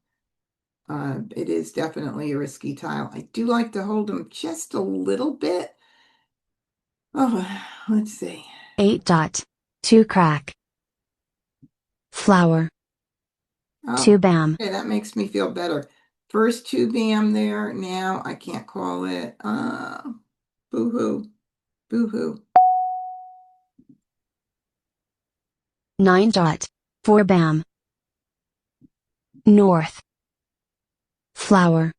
It is definitely a risky tile. I do like to hold them just a little bit. Oh, let's see. 8 dot. 2 crack. Flower. Oh, 2 bam. okay, that makes me feel better. First 2 bam there. Now I can't call it. Boo-hoo. Boo-hoo. 9 dot. 4 bam. North. Flower.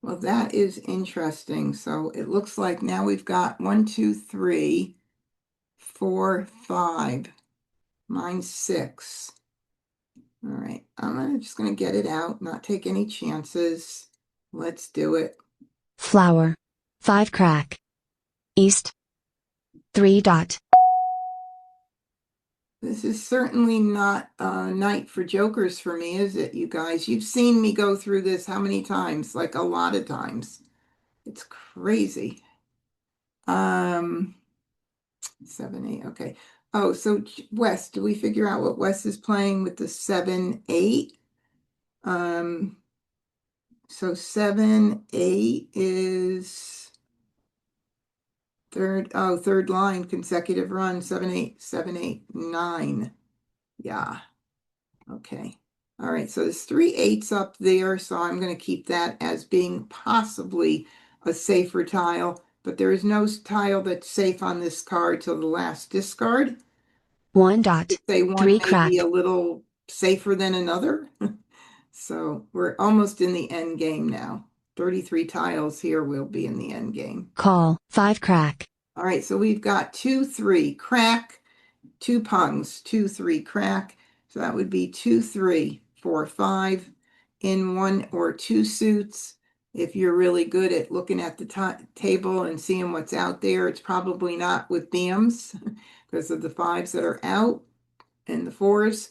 Well, that is interesting. So it looks like now we've got 1, 2, 3, 4, 5. Mine's 6. All right, just gonna get it out, not take any chances. Let's do it. Flower. 5 crack. East. 3 dot. This is certainly not a night for jokers for me, is it, you guys? You've seen me go through this how many times? Like a lot of times. It's crazy. 7, 8, okay. Oh, so Wes, do we figure out what Wes is playing with the 7, 8? So 7, 8 is third line, consecutive run, 7, 8, 7, 8, 9. Yeah. Okay. All right. So there's 3 8s up there. So I'm going to keep that as being possibly a safer tile, but there is no tile that's safe on this card till the last discard. 1 dot. Say one 3 may crack. be a little safer than another. So we're almost in the end game now. 33 tiles here will be in the end game. Call. 5 crack. All right, so we've got 2, 3 crack, 2 pungs, 2, 3 crack. So that would be 2, 3, 4, 5 in 1 or 2 suits. If you're really good at looking at the table and seeing what's out there, it's probably not with BMs because of the 5s that are out and the 4s.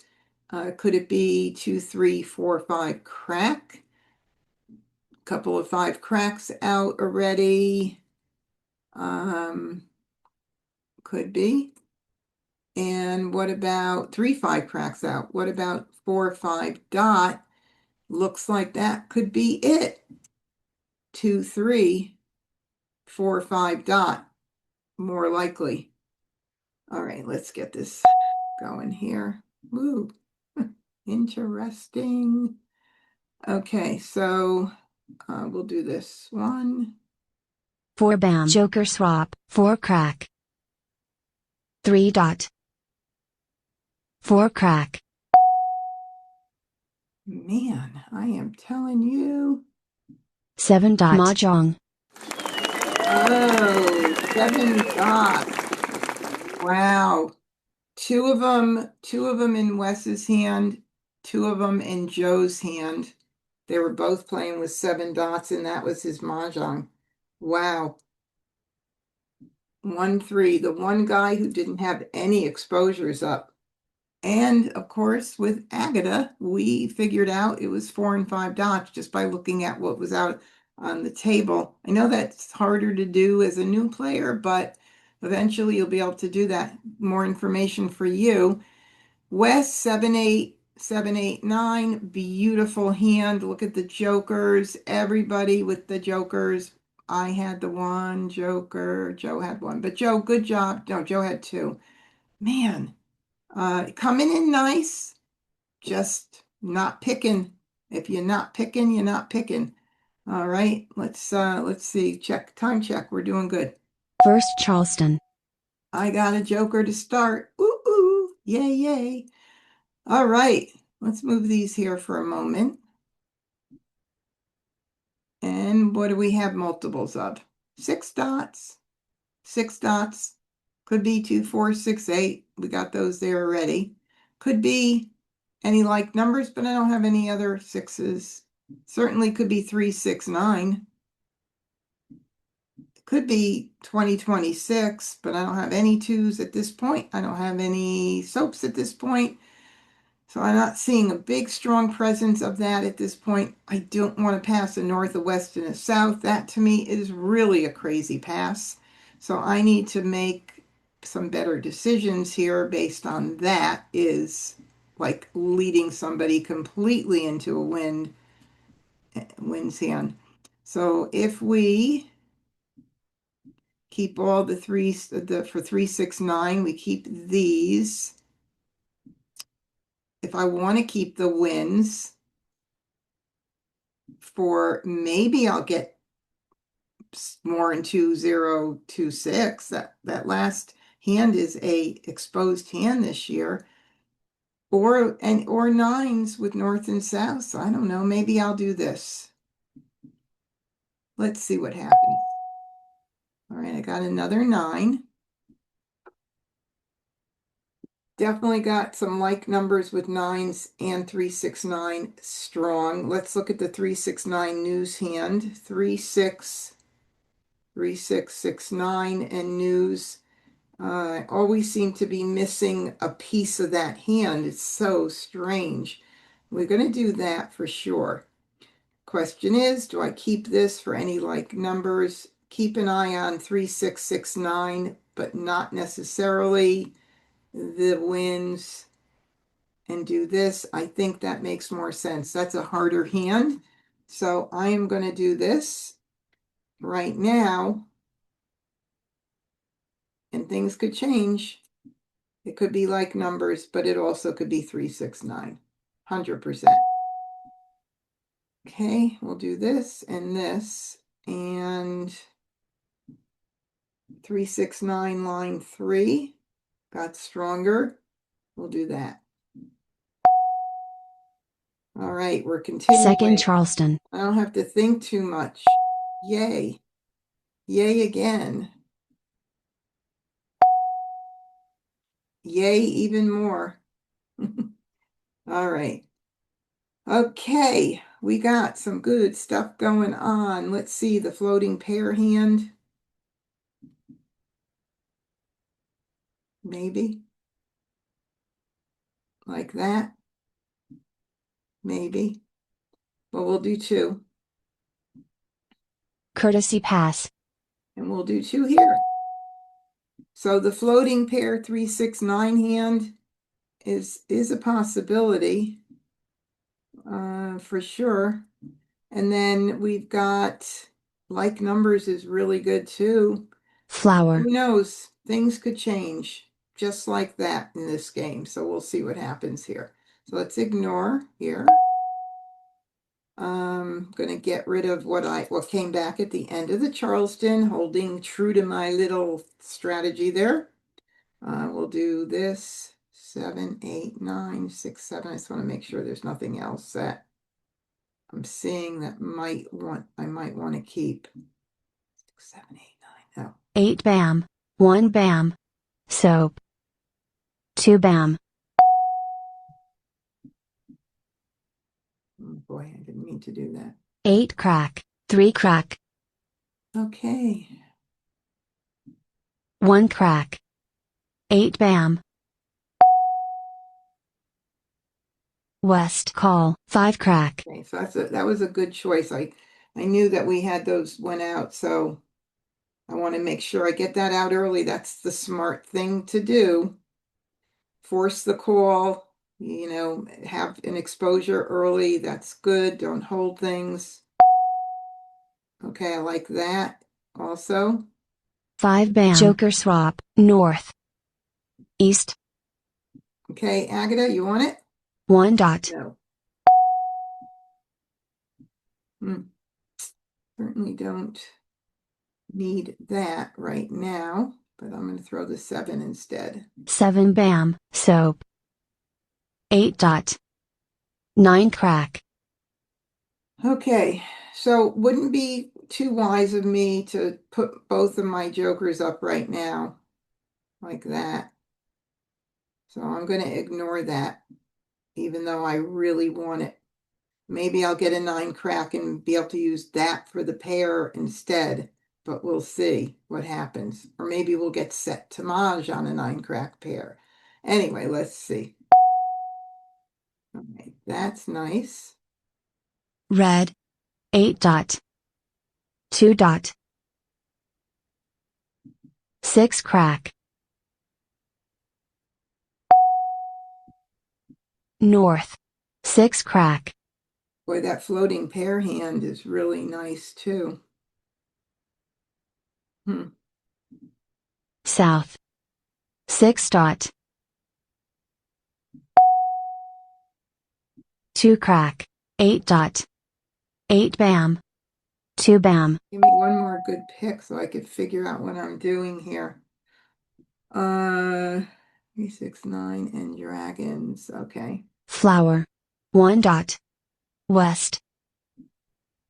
Could it be 2, 3, 4, 5 crack? Couple of 5 cracks out already. Could be. And what about 3, 5 cracks out? What about 4, 5 dot? Looks like that could be it. 2, 3, 4, 5 dot. More likely. All right, let's get this going here. Woo. Interesting. Okay, so we'll do this 1. 4 bam. Joker swap. 4 crack. 3 dot. 4 crack. Man, I am telling you. 7 dot. Mah Jongg. Oh, 7 dots. Wow. Two of them in Wes's hand, 2 of them in Joe's hand. They were both playing with 7 dots, and that was his Mah Jongg. Wow. 1, 3, the one guy who didn't have any exposures up. And of course, with Agata, we figured out it was 4 and 5 dots just by looking at what was out on the table. I know that's harder to do as a new player, but eventually you'll be able to do that. More information for you. West 7, 8, 7, 8, 9. Beautiful hand. Look at the jokers. Everybody with the jokers. I had the 1 joker. Joe had 1. But Joe, good job. No, Joe had 2. Man, coming in nice. Just not picking. If you're not picking, you're not picking. All right, let's see. Time check. We're doing good. First Charleston. I got a joker to start. Ooh, ooh, yay, yay. All right, let's move these here for a moment. And what do we have multiples of? 6 dots. 6 dots. Could be 2, 4, 6, 8. We got those there already. Could be any like numbers, but I don't have any other 6s. Certainly could be 3, 6, 9. Could be 2026, but I don't have any 2s at this point. I don't have any soaps at this point. So I'm not seeing a big, strong presence of that at this point. I don't want to pass a north, a west, and a south. That to me is really a crazy pass. So I need to make some better decisions here based on that, is like leading somebody completely into a wind's hand. So if we keep all the 3s, for 3, 6, 9, we keep these. If I want to keep the wins, for maybe I'll get more in 2, 0, 2, 6. That last hand is a exposed hand this year. Or 9s with north and south. So I don't know. Maybe I'll do this. Let's see what happens. All right, I got another 9. Definitely got some like numbers with 9s and 369 strong. Let's look at the 369 news hand. 36, 3669 and news. Always seem to be missing a piece of that hand. It's so strange. We're going to do that for sure. Question is, do I keep this for any like numbers? Keep an eye on 3669, but not necessarily the wins, and do this. I think that makes more sense. That's a harder hand. So I am going to do this right now, and things could change. It could be like numbers, but it also could be 369, 100%. Okay, we'll do this, and 369 line 3 got stronger. We'll do that. All right, we're continuing. Second Charleston. I don't have to think too much. Yay. Yay again. Yay even more. All right. Okay, we got some good stuff going on. Let's see the floating pair hand. Maybe. Like that. Maybe. But we'll do 2. Courtesy pass. And we'll do 2 here. So the floating pair 369 hand is a possibility. For sure. And then we've got like numbers is really good too. Flower. Who knows? Things could change just like that in this game. So we'll see what happens here. So let's ignore here. I'm going to get rid of what came back at the end of the Charleston, holding true to my little strategy there. We'll do this 7, 8, 9, 6, 7. I just want to make sure there's nothing else that I'm seeing that I might want to keep. 6, 7, 8, 9. Oh. 8 bam. 1 bam. Soap. 2 bam. Oh boy, I didn't mean to do that. 8 crack. 3 crack. Okay. 1 crack. 8 bam. West call. 5 crack. Okay, so that was a good choice. I knew that we had those went out, so I want to make sure I get that out early. That's the smart thing to do. Force the call, have an exposure early. That's good. Don't hold things. Okay, I like that also. 5 bam. Joker swap. North. East. Okay, Agatha, you want it? 1 dot. No. Certainly don't need that right now, but I'm going to throw the 7 instead. 7 bam. Soap. 8 dot. 9 crack. Okay, so wouldn't be too wise of me to put both of my jokers up right now like that. So I'm going to ignore that, even though I really want it. Maybe I'll get a 9 crack and be able to use that for the pair instead, but we'll see what happens. Or maybe we'll get set to Maj on a 9 crack pair. Anyway, let's see. Okay, that's nice. Red. 8 dot. 2 dot. 6 crack. North. 6 crack. Boy, that floating pair hand is really nice too. South. 6 dot. 2 crack. 8 dot. 8 bam. 2 bam. Give me one more good pick so I could figure out what I'm doing here. 3, 6, 9 and dragons. Okay. Flower. 1 dot. West.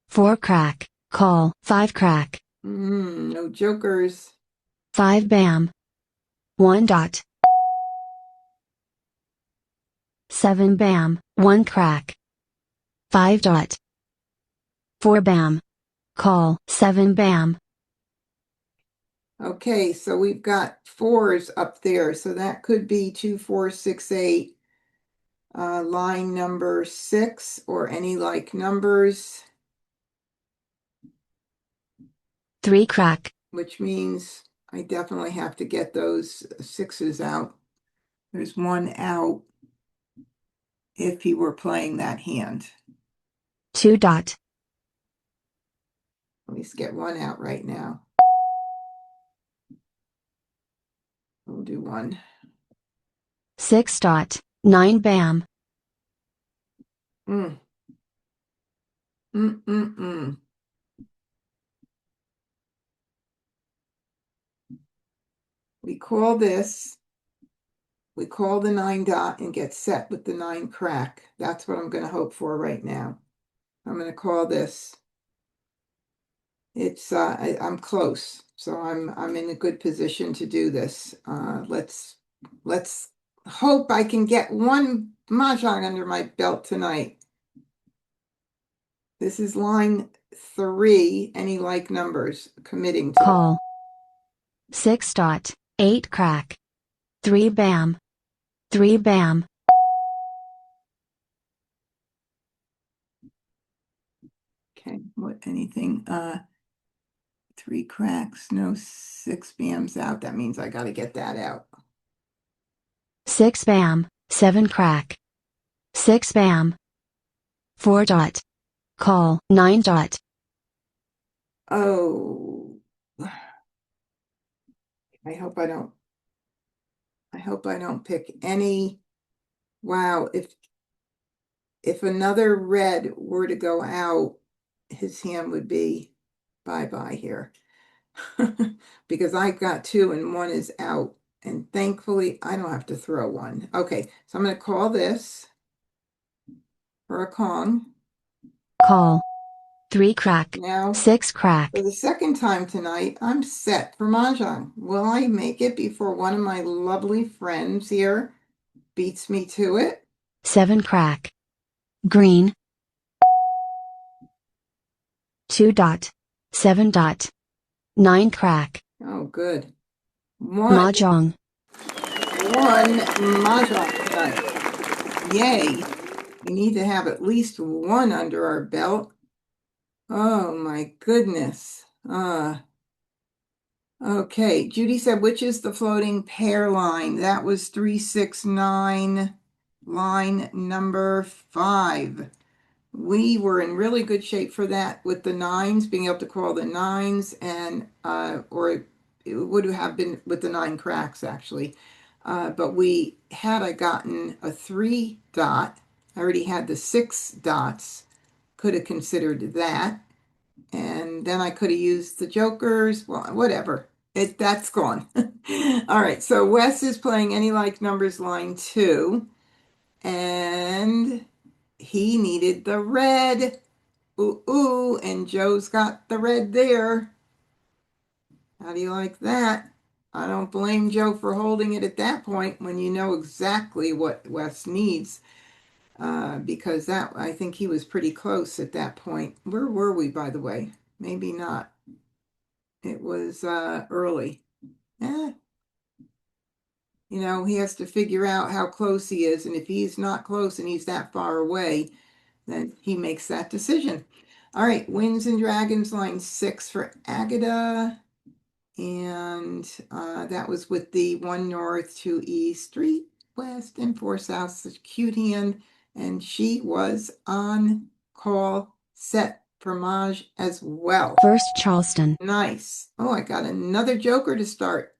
4 crack. Call. 5 crack. No jokers. 5 bam. 1 dot. 7 bam. 1 crack. 5 dot. 4 bam. Call. 7 bam. Okay, so we've got fours up there, so that could be 2, 4, 6, 8. Line number 6 or any like numbers, 3 crack. which means I definitely have to get those sixes out. There's one out if he were playing that hand. 2 dot. At least get one out right now. We'll do one. 6 dot. 9 bam. Mm. Mm, mm, mm. We call this, we call the 9 dot and get set with the 9 crack. That's what I'm going to hope for right now. I'm going to call this. It's I'm close, so I'm in a good position to do this. Let's hope I can get one mahjong under my belt tonight. This is line 3. Any like numbers committing to. Call. 6 dot. 8 crack. 3 bam. 3 bam. Okay, what anything? 3 cracks, no 6 bams out. That means I got to get that out. 6 bam. 7 crack. 6 bam. 4 dot. Call. 9 dot. Oh, I hope I don't. I hope I don't pick any. Wow, if another red were to go out, his hand would be bye-bye here. Because I got 2 and 1 is out. And thankfully, I don't have to throw one. Okay, so I'm going to call this for a Kong. Call. 3 crack. Now, 6 crack. for the second time tonight, I'm set for Mahjong. Will I make it before one of my lovely friends here beats me to it? 7 crack. Green. 2 dot. 7 dot. 9 crack. Oh, good. Mah Jongg. One Mahjong tonight. Yay. We need to have at least one under our belt. Oh my goodness. Okay, Judy said, which is the floating pair line? That was 369, line number 5. We were in really good shape for that with the 9s, being able to call the 9s, and or it would have been with the 9 cracks actually. But had I gotten a 3 dot, I already had the 6 dots, could have considered that. And then I could have used the jokers. Well, whatever. That's gone. All right. So Wes is playing any like numbers line 2. And he needed the red. Ooh, ooh. And Joe's got the red there. How do you like that? I don't blame Joe for holding it at that point when you know exactly what Wes needs. Because I think he was pretty close at that point. Where were we, by the way? Maybe not. It was early. Eh, he has to figure out how close he is, and if he's not close and he's that far away, then he makes that decision. All right, Winds and Dragons, line 6 for Agata, and that was with the 1 north, 2 east, 3 west, and 4 south. Such a cute hand, and she was on call set for Maj as well. First Charleston. Nice. Oh, I got another joker to start.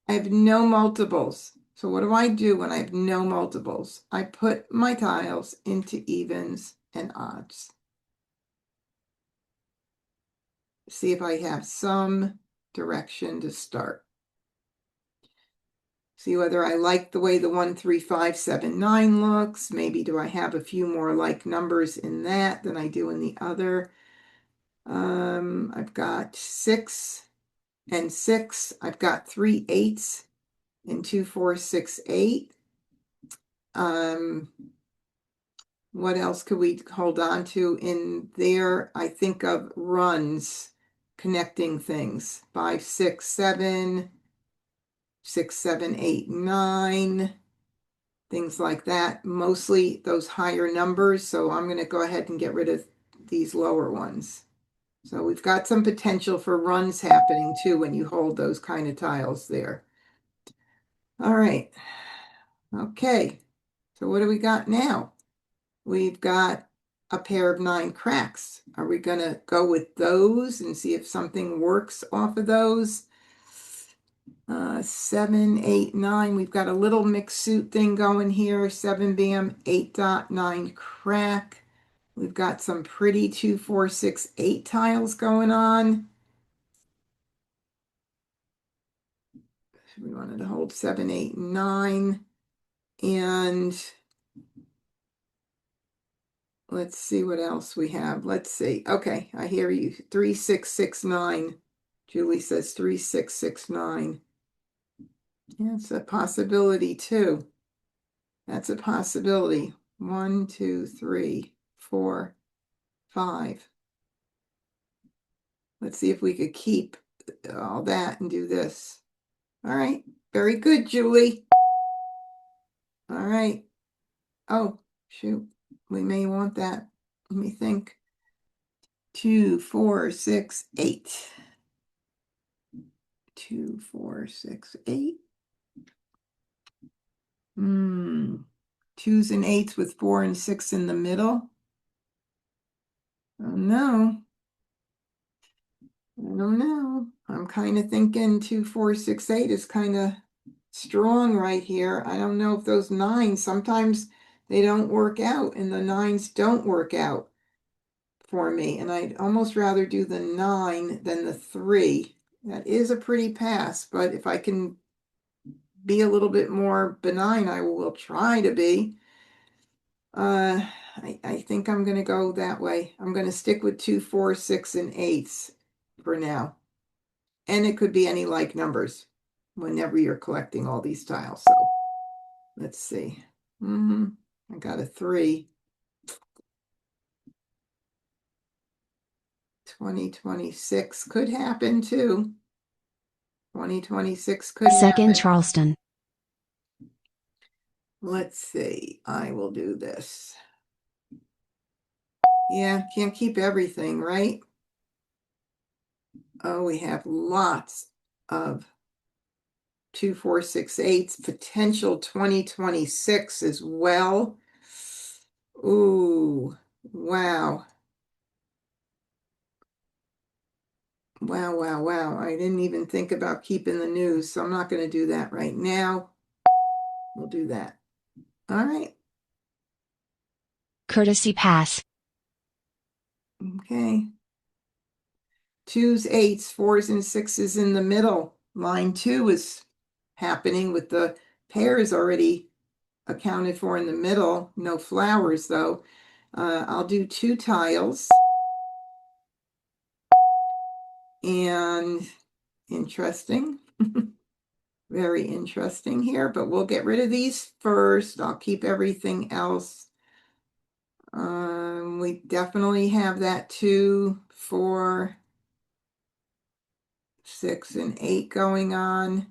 I have no multiples. So what do I do when I have no multiples? I put my tiles into evens and odds. See if I have some direction to start. See whether I like the way the 1, 3, 5, 7, 9 looks. Maybe do I have a few more like numbers in that than I do in the other. I've got 6 and 6. I've got 3 8s and 2 4 6 8. What else could we hold on to in there? I think of runs, connecting things. 5 6 7, 6 7 8 9, things like that. Mostly those higher numbers, so I'm going to go ahead and get rid of these lower ones. So we've got some potential for runs happening too when you hold those kind of tiles there. All right. Okay. So what do we got now? We've got a pair of 9 cracks. Are we going to go with those and see if something works off of those? 7, 8, 9. We've got a little mixed suit thing going here. 7 bam, 8 dot, 9 crack. We've got some pretty 2, 4, 6, 8 tiles going on. We wanted to hold 7, 8, 9. And let's see what else we have. Let's see. Okay, I hear you. 3, 6, 6, 9. Julie says 3, 6, 6, 9. Yeah, it's a possibility too. That's a possibility. 1, 2, 3, 4, 5. Let's see if we could keep all that and do this. All right. Very good, Julie. All right. Oh, shoot. We may want that. Let me think. 2, 4, 6, 8. 2, 4, 6, 8. 2s and 8s with 4 and 6 in the middle. Oh no. I don't know. I'm kind of thinking 2, 4, 6, 8 is kind of strong right here. I don't know if those 9s, sometimes they don't work out and the 9s don't work out for me. And I'd almost rather do the 9 than the 3. That is a pretty pass, but if I can be a little bit more benign, I will try to be. I think I'm going to go that way. I'm going to stick with 2, 4, 6, and 8s for now. And it could be any like numbers whenever you're collecting all these tiles. So let's see. I got a 3. 2026 could happen too. 2026 could Second happen. Charleston. Let's see. I will do this. Yeah, can't keep everything, right? Oh, we have lots of 2, 4, 6, 8s, potential 2026 as well. Ooh, wow. Wow. I didn't even think about keeping the news, so I'm not going to do that right now. We'll do that. All right. Courtesy pass. Okay. 2s, 8s, 4s, and 6s in the middle. Line 2 is happening with the pairs already accounted for in the middle. No flowers, though. I'll do 2 tiles. And interesting. Very interesting here, but we'll get rid of these first. I'll keep everything else. We definitely have that 2, 4, 6, and 8 going on.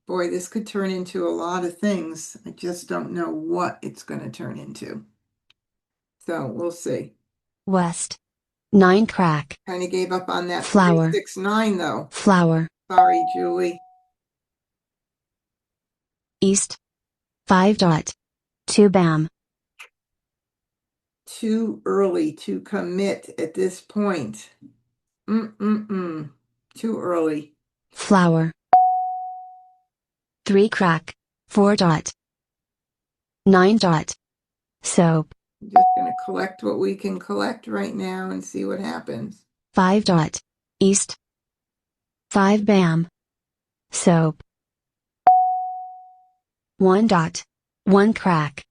Boy, this could turn into a lot of things. I just don't know what it's going to turn into. So we'll see. West. 9 crack. Kind of gave up on that Flower. 3, 6, 9 though. Flower. Sorry, Julie. East. 5 dot. 2 bam. Too early to commit at this point. Too early. Flower. 3 crack. 4 dot. 9 dot. Soap. I'm just going to collect what we can collect right now and see what happens. 5 dot. East. 5 bam. Soap. 1 dot. 1 crack.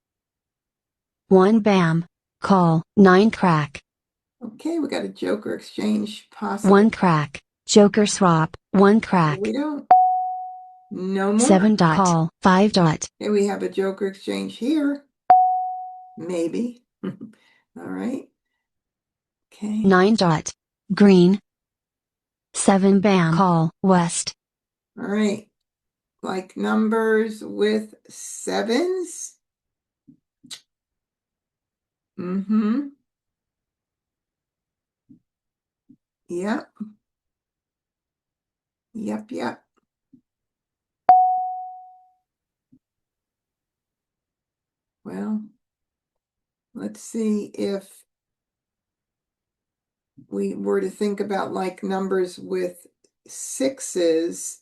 1 bam. Call. 9 crack. Okay, we got a joker exchange possible. 1 crack. Joker swap. 1 crack. We don't. No more. 7 dot. Call. 5 dot. Okay, we have a joker exchange here. Maybe. All right. Okay. 9 dot. Green. 7 bam. Call. West. All right. Like numbers with sevens. Mm-hmm. Yep. Yep, yep. Well, let's see if we were to think about like numbers with sixes.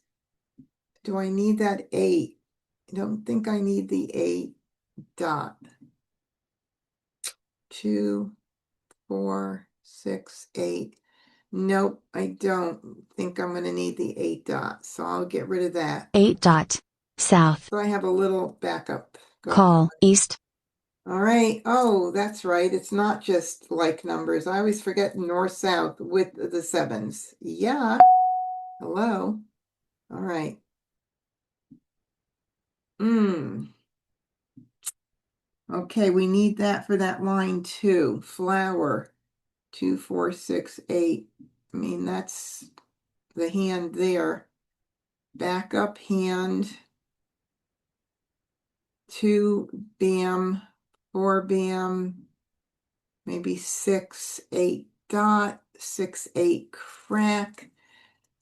Do I need that 8? I don't think I need the 8 dot. 2, 4, 6, 8. Nope, I don't think I'm going to need the 8 dot, so I'll get rid of that. 8 dot. South. So I have a little backup. Go. Call. East. All right. Oh, that's right. It's not just like numbers. I always forget north, south with the sevens. Yeah. Hello. All right. Okay, we need that for that line too. Flower. 2, 4, 6, 8. I mean, that's the hand there. Backup hand. 2 bam, 4 bam, maybe 6, 8 dot, 6, 8 crack.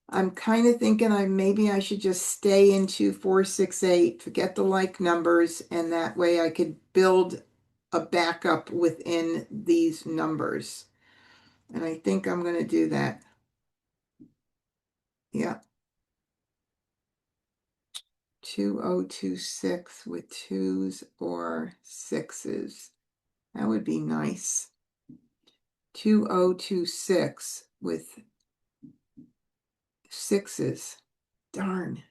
I'm kind of thinking maybe I should just stay in 2, 4, 6, 8, forget the like numbers, and that way I could build a backup within these numbers. And I think I'm going to do that. Yeah. 2026 with 2s or 6s. That would be nice. 2026 with 6s. Darn.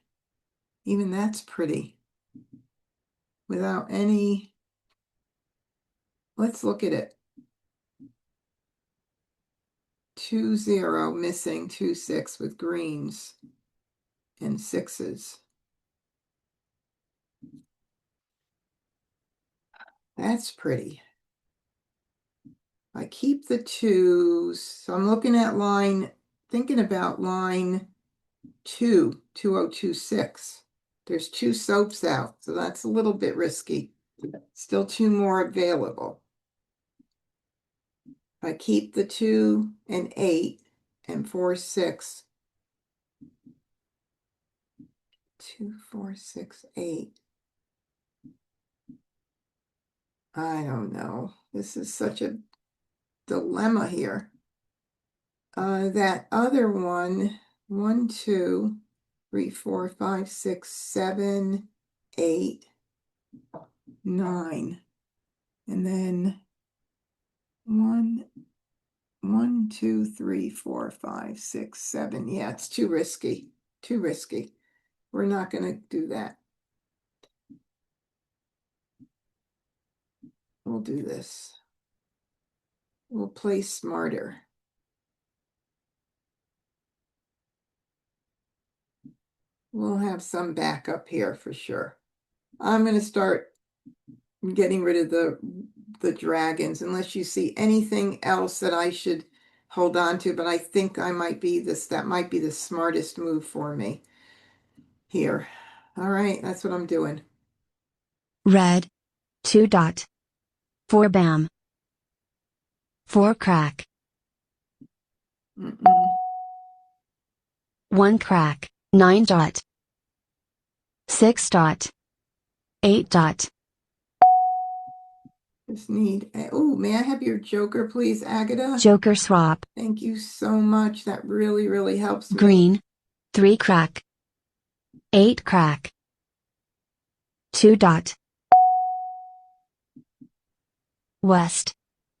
Even that's pretty. Without any. Let's look at it. 2, 0 missing 2, 6 with greens and 6s. That's pretty. I keep the 2s. So I'm looking at thinking about line 2, 2026. There's 2 soaps out, so that's a little bit risky. Still 2 more available. I keep the 2 and 8 and 4, 6. 2, 4, 6, 8. I don't know. This is such a dilemma here. That other one, 1, 2, 3, 4, 5, 6, 7, 8, 9. And then 1, 2, 3, 4, 5, 6, 7. Yeah, it's too risky. Too risky. We're not going to do that. We'll do this. We'll play smarter. We'll have some backup here for sure. I'm going to start getting rid of the dragons unless you see anything else that I should hold on to, but I think that might be the smartest move for me here. All right, that's what I'm doing. Red. 2 dot. 4 bam. 4 crack. 1 crack. 9 dot. 6 dot. 8 dot. Just need, oh, may I have your joker, please, Agatha? Joker swap. Thank you so much. That really, really helps me. Green. 3 crack. 8 crack. 2 dot. West.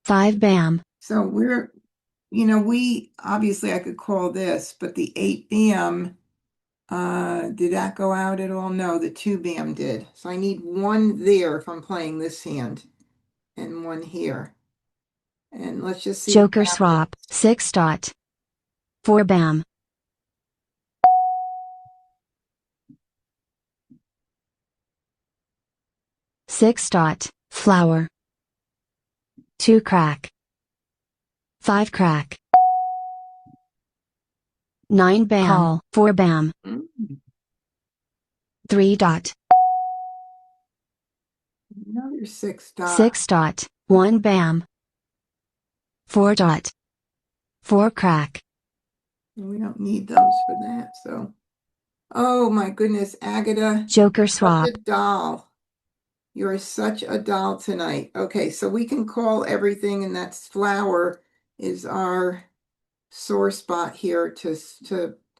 5 bam. So we obviously I could call this, but the 8 bam, did that go out at all? No, the 2 bam did. So I need 1 there if I'm playing this hand and 1 here. And let's just see. Joker what happens. swap, 6 dot. 4 bam. Six dot, flower. 2 crack. 5 crack. 9 bam. Call, 4 bam. Mm, 3 dot. Another 6 dot. 6 dot, 1 bam. 4 dot. 4 crack. We don't need those for that, so. Oh my goodness, Agatha, Joker such swap. a doll. You're such a doll tonight. Okay, so we can call everything, and that's flower is our sore spot here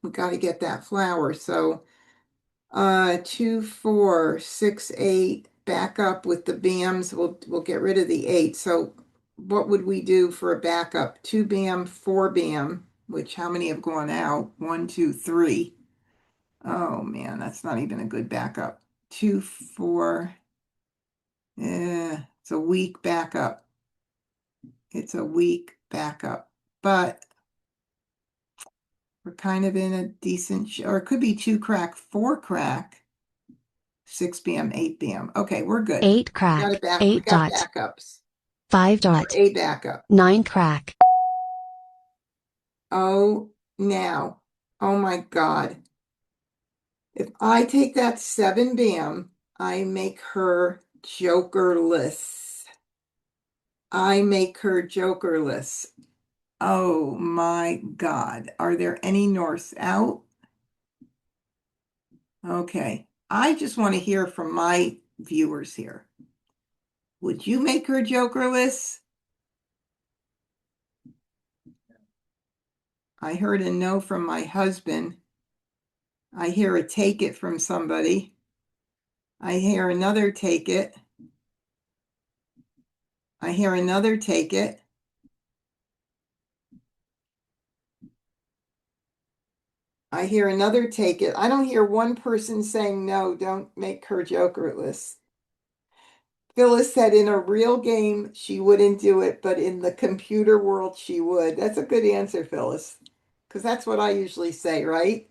we got to get that flower. So 2, 4, 6, 8, back up with the BAMs. We'll get rid of the 8. So what would we do for a backup? 2 BAM, 4 BAM, which how many have gone out? 1, 2, 3. Oh man, that's not even a good backup. 2, 4. It's a weak backup. It's a weak backup, but we're kind of in a decent, or it could be 2 crack, 4 crack, 6 BM, 8 BM. Okay, we're good. 8 We crack. got 8 dot. backups. 5 dot. A backup. 9 crack. Oh, now. Oh my God. If I take that 7 BM, I make her jokerless. I make her jokerless. Oh my God. Are there any norths out? Okay. I just want to hear from my viewers here. Would you make her jokerless? I heard a no from my husband. I hear a take it from somebody. I hear another take it. I hear another take it. I hear another take it. I don't hear one person saying no, don't make her jokerless. Phyllis said in a real game, she wouldn't do it, but in the computer world, she would. That's a good answer, Phyllis, because that's what I usually say, right?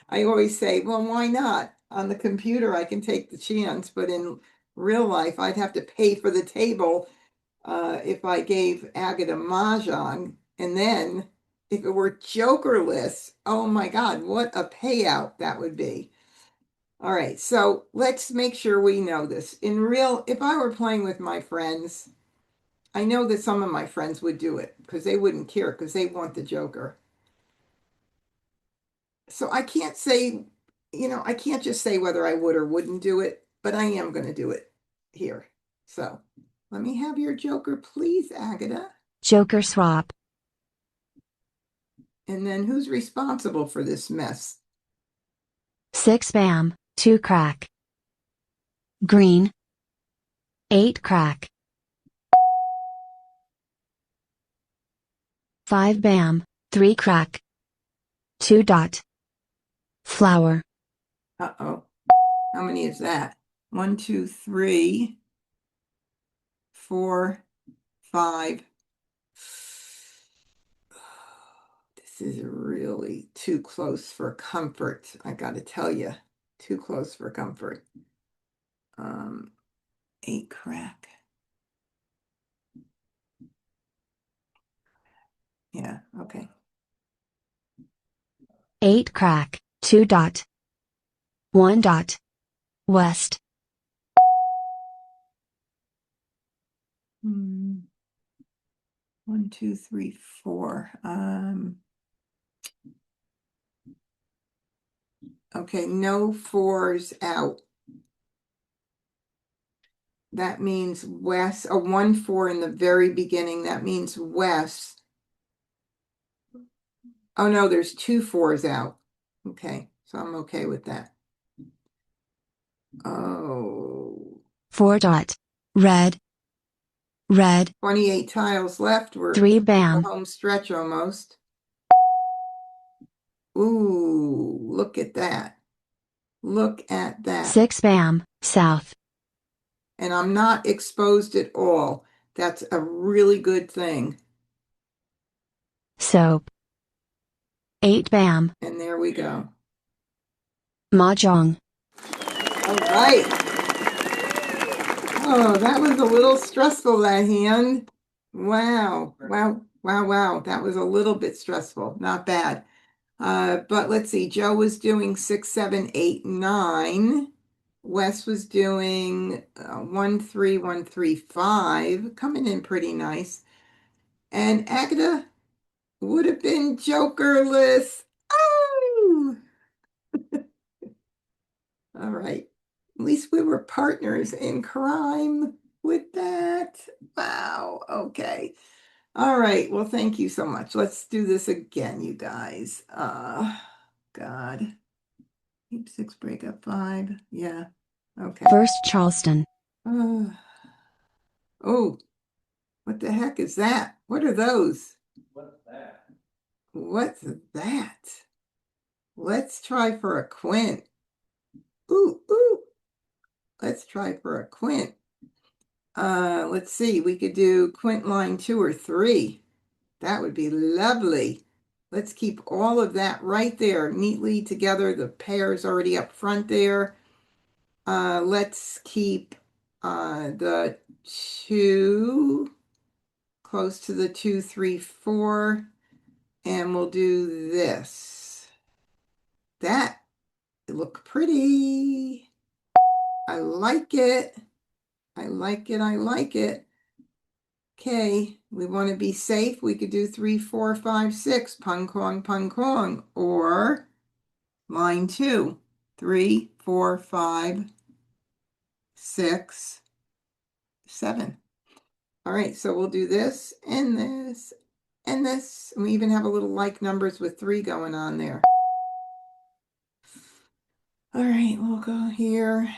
I always say, well, why not? On the computer, I can take the chance, but in real life, I'd have to pay for the table if I gave Agatha Mah Jongg. And then if it were jokerless, oh my God, what a payout that would be. All right, so let's make sure we know this. If I were playing with my friends, I know that some of my friends would do it because they wouldn't care because they want the joker. So I can't say, I can't just say whether I would or wouldn't do it, but I am going to do it here. So let me have your joker, please, Agatha. Joker swap. And then who's responsible for this mess? 6 bam. 2 crack. Green. 8 crack. 5 bam. 3 crack. 2 dot. Flower. Uh-oh. How many is that? 1, 2, 3, 4, 5. This is really too close for comfort. I got to tell you, too close for comfort. 8 crack. Yeah, okay. 8 crack. 2 dot. 1 dot. West. 1, 2, 3, 4. Okay, no 4s out. That means west, a 1, 4 in the very beginning. That means west. Oh no, there's 2 4s out. Okay, so I'm okay with that. Oh. 4 dot. Red. Red. 28 tiles left. We're 3 the bam. home stretch almost. Ooh, look at that. Look at that. 6 bam. South. And I'm not exposed at all. That's a really good thing. Soap. 8 bam. And there we go. Mah Jongg. All right. Oh, that was a little stressful, that hand. Wow. Wow. Wow. Wow. That was a little bit stressful. Not bad. But let's see. Joe was doing 6, 7, 8, 9. Wes was doing 1, 3, 1, 3, 5. Coming in pretty nice. And Agatha would have been jokerless. Oh! All right. At least we were partners in crime with that. Wow. Okay. All right. Well, thank you so much. Let's do this again, you guys. God. Keep 6, break up 5. Yeah. Okay. First Charleston. Oh, what the heck is that? What are those? What's that? Let's try for a quint. Ooh, ooh. Let's try for a quint. Let's see. We could do quint line 2 or 3. That would be lovely. Let's keep all of that right there neatly together. The pair's already up front there. Let's keep the 2 close to the 2, 3, 4, and we'll do this. That look pretty. I like it. I like it. I like it. Okay, we want to be safe. We could do 3, 4, 5, 6, pung kong, or line 2, 3, 4, 5, 6, 7. All right, so we'll do this and this and this. And we even have a little like numbers with 3 going on there. All right, we'll go here.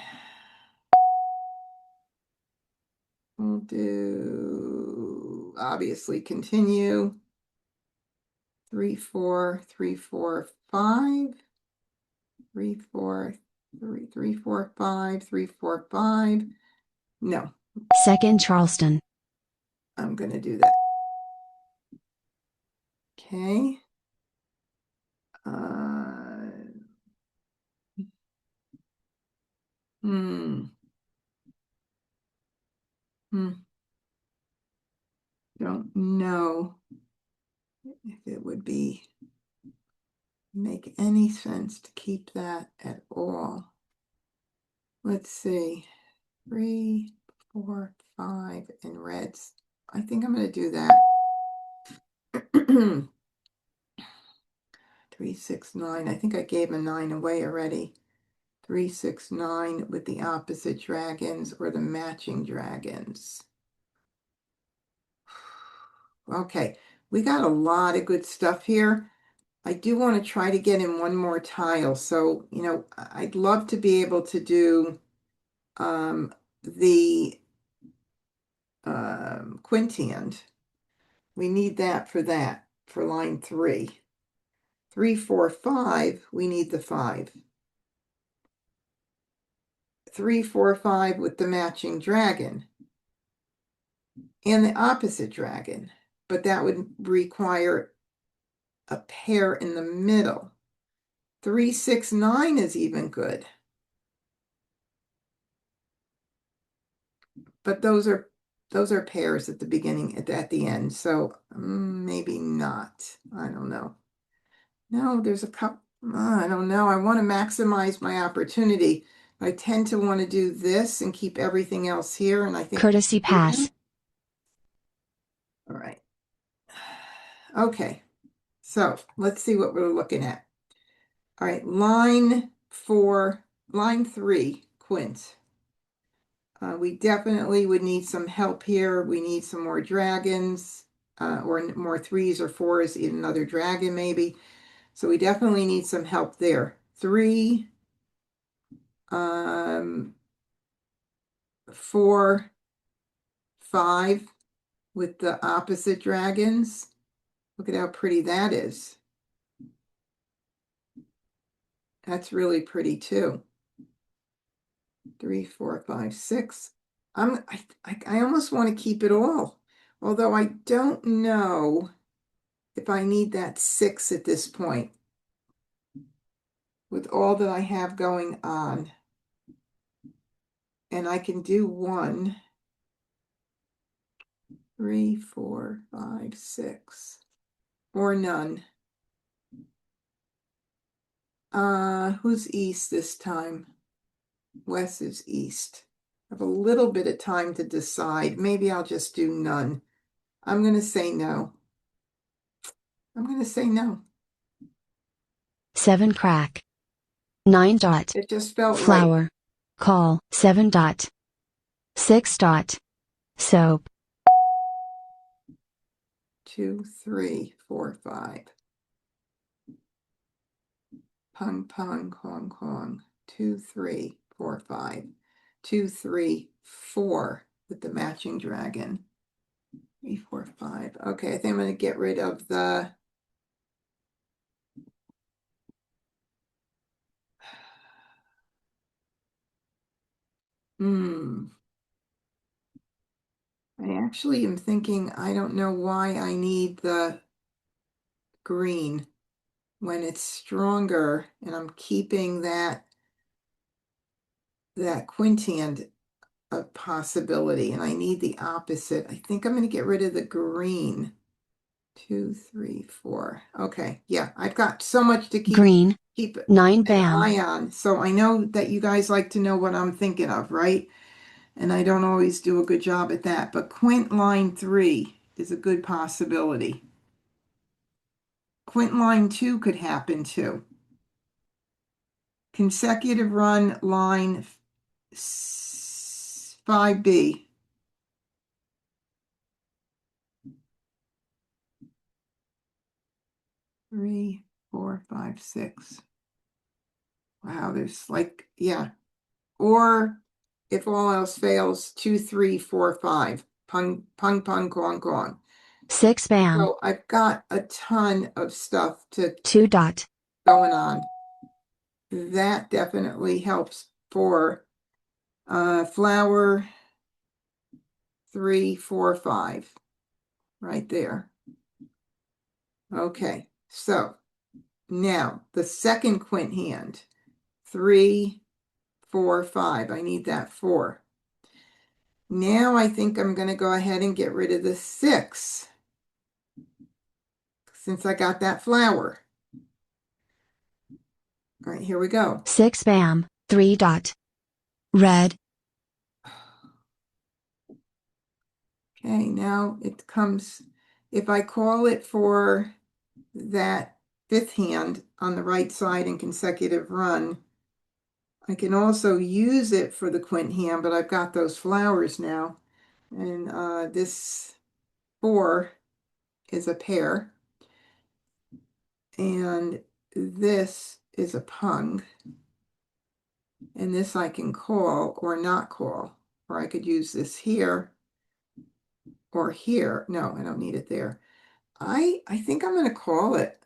We'll do, obviously, continue. 3, 4, 3, 4, 5. 3, 4, 3, 3, 4, 5, 3, 4, 5. No, Second Charleston. I'm going to do that. Okay. Hmm. Don't know if it would make any sense to keep that at all. Let's see. 3, 4, 5 in reds. I think I'm going to do that. 3, 6, 9. I think I gave a 9 away already. 3, 6, 9 with the opposite dragons or the matching dragons. Okay, we got a lot of good stuff here. I do want to try to get in one more tile. So, I'd love to be able to do the quintiand. We need that for line 3. 3, 4, 5, we need the 5. 3, 4, 5 with the matching dragon and the opposite dragon, but that would require a pair in the middle. 3, 6, 9 is even good, but those are pairs at the beginning, at the end, so maybe not. I don't know. No, there's a couple. I don't know. I want to maximize my opportunity. I tend to want to do this and keep everything else here, and I think Courtesy pass. All right. Okay. So let's see what we're looking at. All right, line 3, quint. We definitely would need some help here. We need some more dragons, or more 3s or 4s, even another dragon maybe. So we definitely need some help there. 3, 4, 5 with the opposite dragons. Look at how pretty that is. That's really pretty too. 3, 4, 5, 6. I almost want to keep it all, although I don't know if I need that 6 at this point with all that I have going on. And I can do 1, 3, 4, 5, 6, or none. Who's east this time? Wes is east. I have a little bit of time to decide. Maybe I'll just do none. I'm going to say no. I'm going to say no. 7 crack. 9 dot. It just felt right. Flour. Call. 7 dot. 6 dot. Soap. 2, 3, 4, 5. Pong, pong, Hong Kong. 2, 3, 4, 5. 2, 3, 4 with the matching dragon. 3, 4, 5. Okay, I think I'm going to get rid of the I actually am thinking I don't know why I need the green when it's stronger, and I'm keeping that quintiand a possibility, and I need the opposite. I think I'm going to get rid of the green. 2, 3, 4. Okay, yeah, I've got so much to Green. keep 9 an bam. eye on. So I know that you guys like to know what I'm thinking of, right? And I don't always do a good job at that, but quint line 3 is a good possibility. Quint line 2 could happen too. Consecutive run line 5B. Three, 4, 5, 6. Wow, there's like, yeah. Or if all else fails, 2, 3, 4, 5. Pung, pung, pung, gong, gong. 6 bam. So I've got a ton of stuff to 2 dot. going on. That definitely helps for flour 3, 4, 5. Right there. Okay, so now the second quint hand. 3, 4, 5. I need that 4. Now I think I'm going to go ahead and get rid of the 6 since I got that flour. All right, here we go. 6 bam. 3 dot. Red. Okay, now it comes, if I call it for that 5th hand on the right side in consecutive run, I can also use it for the quint hand, but I've got those flowers now. And this 4 is a pair. And this is a pung. And this I can call or not call. Or I could use this here or here. No, I don't need it there. I think I'm going to call it.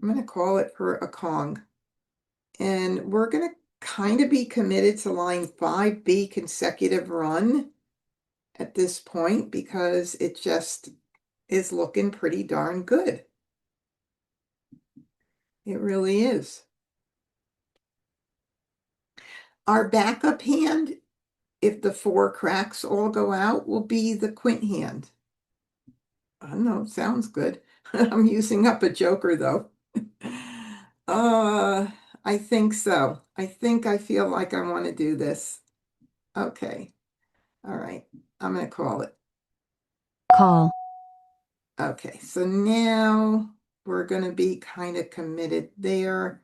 I'm going to call it for a Kong. And we're going to kind of be committed to line 5B consecutive run at this point because it just is looking pretty darn good. It really is. Our backup hand, if the 4 cracks all go out, will be the quint hand. I don't know, sounds good. I'm using up a joker though. I think so. I feel like I want to do this. Okay. All right. I'm going to call it. Call. Okay. So now we're going to be kind of committed there.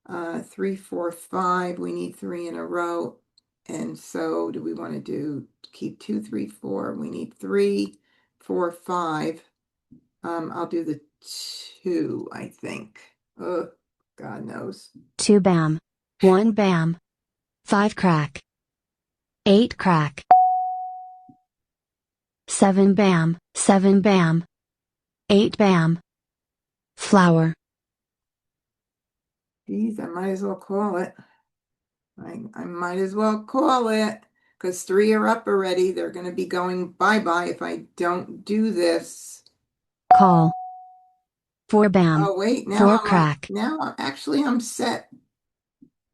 3, 4, 5. We need 3 in a row. And so do we want to do keep 2, 3, 4? We need 3, 4, 5. I'll do the 2, I think. Oh, God knows. 2 bam. 1 bam. 5 crack. 8 crack. 7 bam. 7 bam. 8 bam. Flour. Geez, I might as well call it. I might as well call it because 3 are up already. They're going to be going bye-bye if I don't do this. Call. 4 bam. Oh, wait, 4 crack. I'm set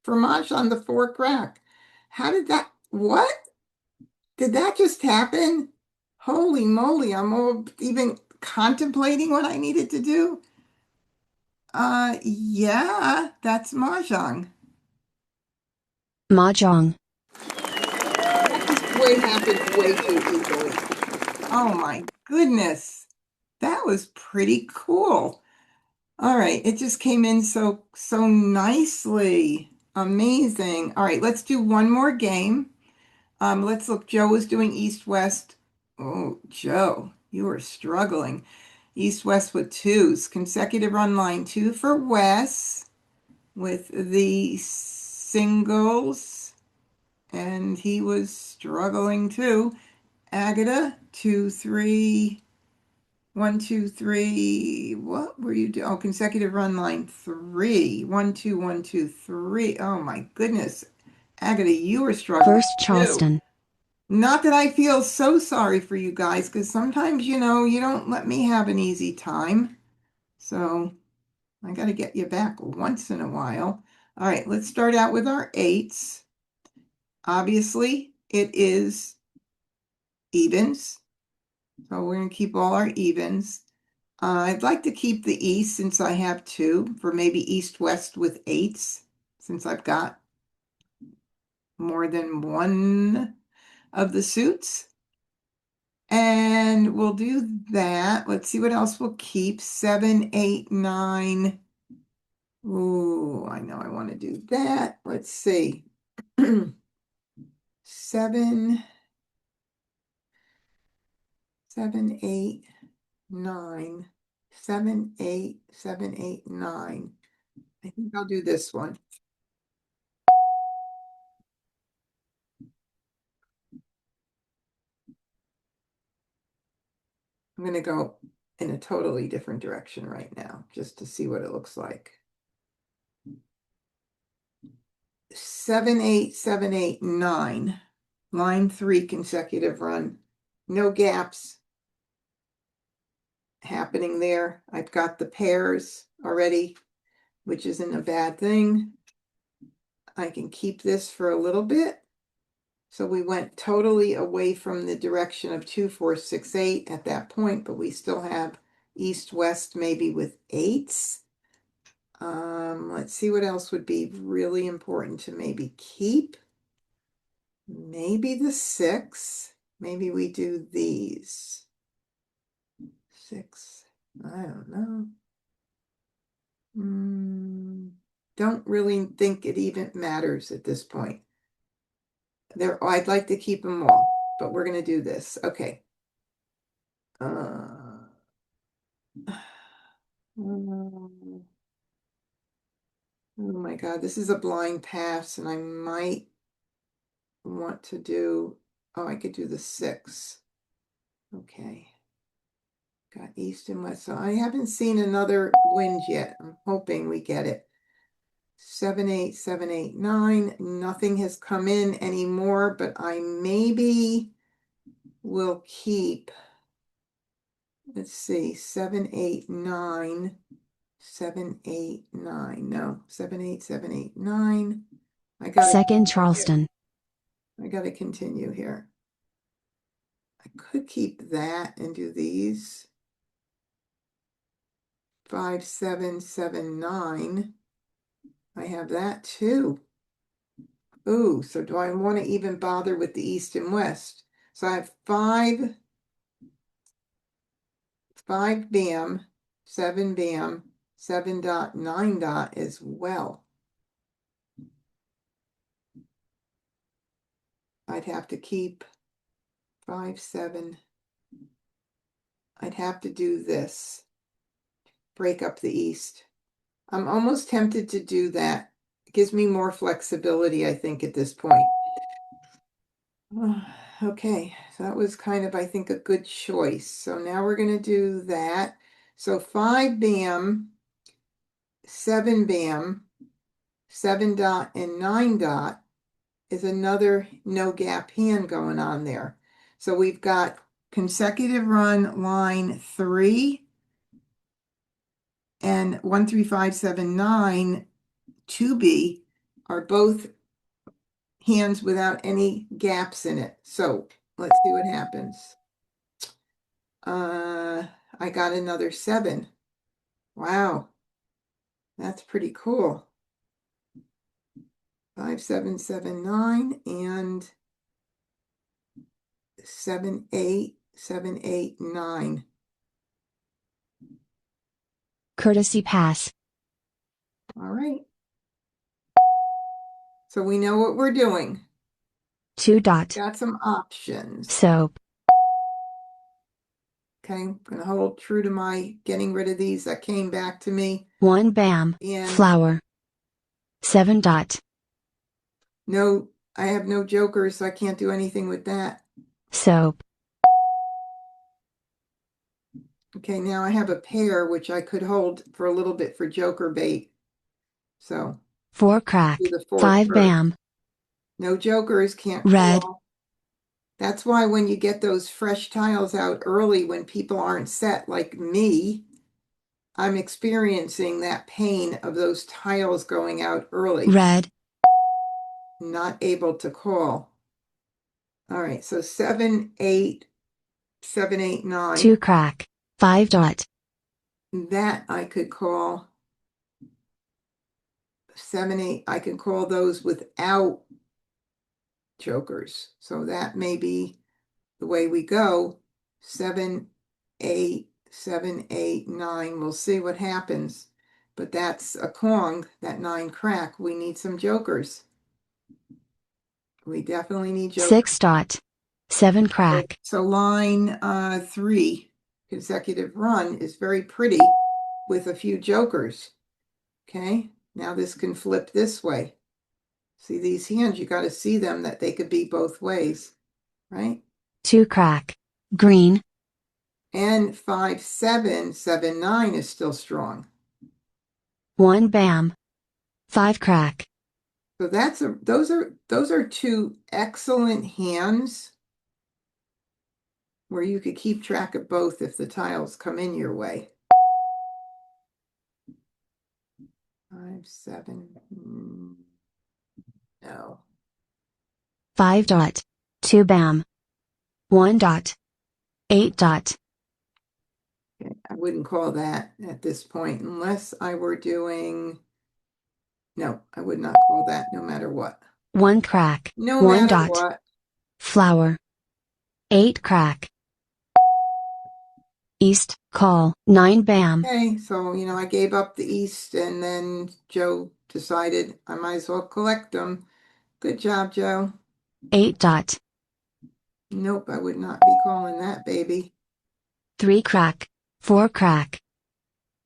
for Maj on the 4 crack. How did that, what? Did that just happen? Holy moly, I'm all even contemplating what I needed to do. Yeah, that's Mah Jongg. Mah Jongg. That happened way too easily. Oh my goodness. That was pretty cool. All right, it just came in so nicely. Amazing. All right, let's do one more game. Let's look. Joe was doing East-West. Oh, Joe, you are struggling. East-West with 2s. Consecutive run line 2 for Wes with the singles. And he was struggling too. Agatha, 2, 3, 1, 2, 3. What were you doing? Oh, consecutive run line 3. 1, 2, 1, 2, 3. Oh my goodness. Agatha, you were struggling First too. Charleston. Not that I feel so sorry for you guys, because sometimes, you don't let me have an easy time. So I got to get you back once in a while. All right, let's start out with our 8s. Obviously, it is evens. So we're going to keep all our evens. I'd like to keep the East since I have 2 for maybe East-West with 8s, since I've got more than one of the suits. And we'll do that. Let's see what else we'll keep. 7, 8, 9. Ooh, I know I want to do that. Let's see. 7, 7, 8, 9. 7, 8, 7, 8, 9. I think I'll do this one. I'm going to go in a totally different direction right now, just to see what it looks like. 7, 8, 7, 8, 9. Line 3 consecutive run. No gaps happening there. I've got the pairs already, which isn't a bad thing. I can keep this for a little bit. So we went totally away from the direction of 2, 4, 6, 8 at that point, but we still have East-West maybe with 8s. Let's see what else would be really important to maybe keep. Maybe the 6. Maybe we do these. 6. I don't know. Don't really think it even matters at this point. I'd like to keep them all, but we're going to do this. Okay. Oh my God, this is a blind pass, and I might want to do, I could do the 6. Okay. Got East and West. So I haven't seen another wind yet. I'm hoping we get it. 7, 8, 7, 8, 9. Nothing has come in anymore, but I maybe will keep, let's see, 7, 8, 9. 7, 8, 9. No, 7, 8, 7, 8, 9. Second Charleston. I got to continue here. I could keep that and do these. 5, 7, 7, 9. I have that too. Ooh, so do I want to even bother with the East and West? So I have 5 bam, 7 bam, 7 dot, 9 dot as well. I'd have to keep 5, 7. I'd have to do this. Break up the East. I'm almost tempted to do that. It gives me more flexibility, I think, at this point. Okay, so that was kind of, I think, a good choice. So now we're going to do that. So 5 bam, 7 bam, 7 dot, and 9 dot is another no gap hand going on there. So we've got consecutive run line 3 and 1, 3, 5, 7, 9 2B are both hands without any gaps in it. So let's see what happens. I got another 7. Wow, that's pretty cool. 5, 7, 7, 9 and 7, 8, 7, 8, 9. Courtesy pass. All right. So we know what we're doing. 2. Got some options. Soap. Okay, I'm gonna hold true to my getting rid of these that came back to me. 1 bam. And Flour. 7. no, I have no jokers, so I can't do anything with that. Soap. Okay, now I have a pair, which I could hold for a little bit for joker bait. So 4 crack. do the 4 5 first. bam. No jokers, can't Red. call. That's why when you get those fresh tiles out early, when people aren't set like me, I'm experiencing that pain of those tiles going out early. Red. Not able to call. All right, so 7, 8, 7, 8, 9. 2 crack. 5. That I could call. 7, 8, I can call those without jokers. So that may be the way we go. 7, 8, 7, 8, 9. We'll see what happens. But that's a Kong, that 9 crack. We need some jokers. We definitely need jokers. 6. 7 crack. So line 3, consecutive run, is very pretty with a few jokers. Okay, now this can flip this way. See these hands, you got to see them that they could be both ways, right? 2 crack. Green. And 5, 7, 7, 9 is still strong. 1 bam. 5 crack. So that's those are 2 excellent hands where you could keep track of both if the tiles come in your way. 5, 7, no. 5. 2 bam. 1. 8. Okay, I wouldn't call that at this point unless I were doing, no, I would not call that no matter what. 1 crack. No 1 matter what. Flour. 8 crack. East, call. 9 bam. Okay, so, I gave up the East and then Joe decided I might as well collect them. Good job, Joe. 8. Nope, I would not be calling that baby. 3 crack. 4 crack.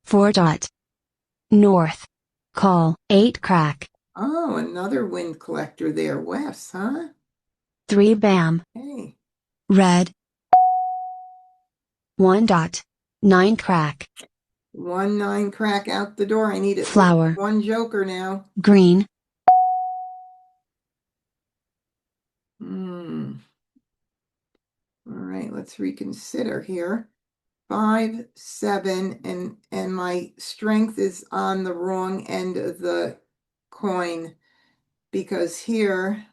4. North. Call. 8 crack. Oh, another wind collector there, Wes, huh? 3 bam. Hey, Red. 1. 9 crack. 1, 9 crack out the door. I need at least Flour. 1 joker now. Green. All right, let's reconsider here. 5, 7, and my strength is on the wrong end of the coin because here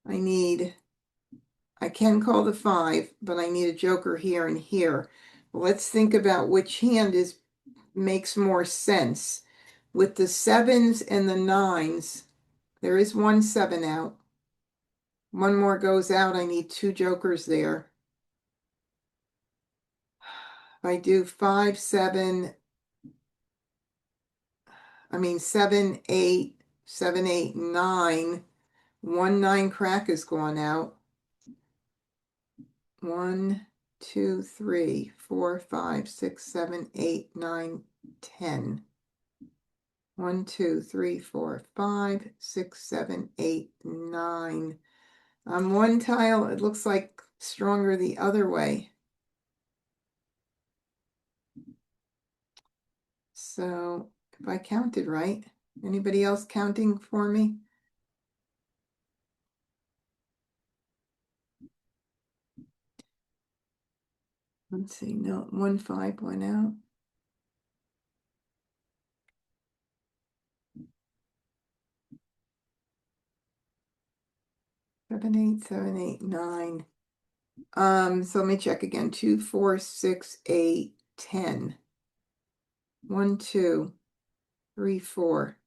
I can call the 5, but I need a joker here and here. Let's think about which hand makes more sense. With the 7s and the 9s, there is 1 7 out. 1 more goes out. I need 2 jokers there. If I do 5, 7, 7, 8, 7, 8, 9, 1 9 crack is going out. 1, 2, 3, 4, 5, 6, 7, 8, 9, 10. 1, 2, 3, 4, 5, 6, 7, 8, 9. On 1 tile, it looks like stronger the other way. So if I counted right, anybody else counting for me? Let's see, no, 1 5 went out. Seven, eight, 9. So let me check again. 2, 4, 6, 8, 10. 1, 2, 3, 4,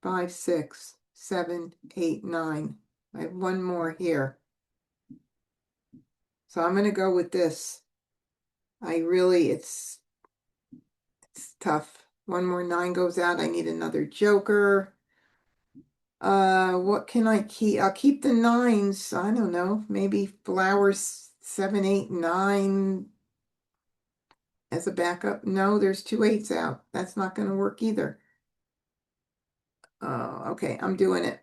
5, 6, 7, 8, 9. I have one more here. So I'm gonna go with this. It's tough. One more 9 goes out. I need another joker. What can I keep? I'll keep the 9s. I don't know. Maybe flowers 7, 8, 9 as a backup. No, there's 2 8s out. That's not going to work either. Oh, okay. I'm doing it.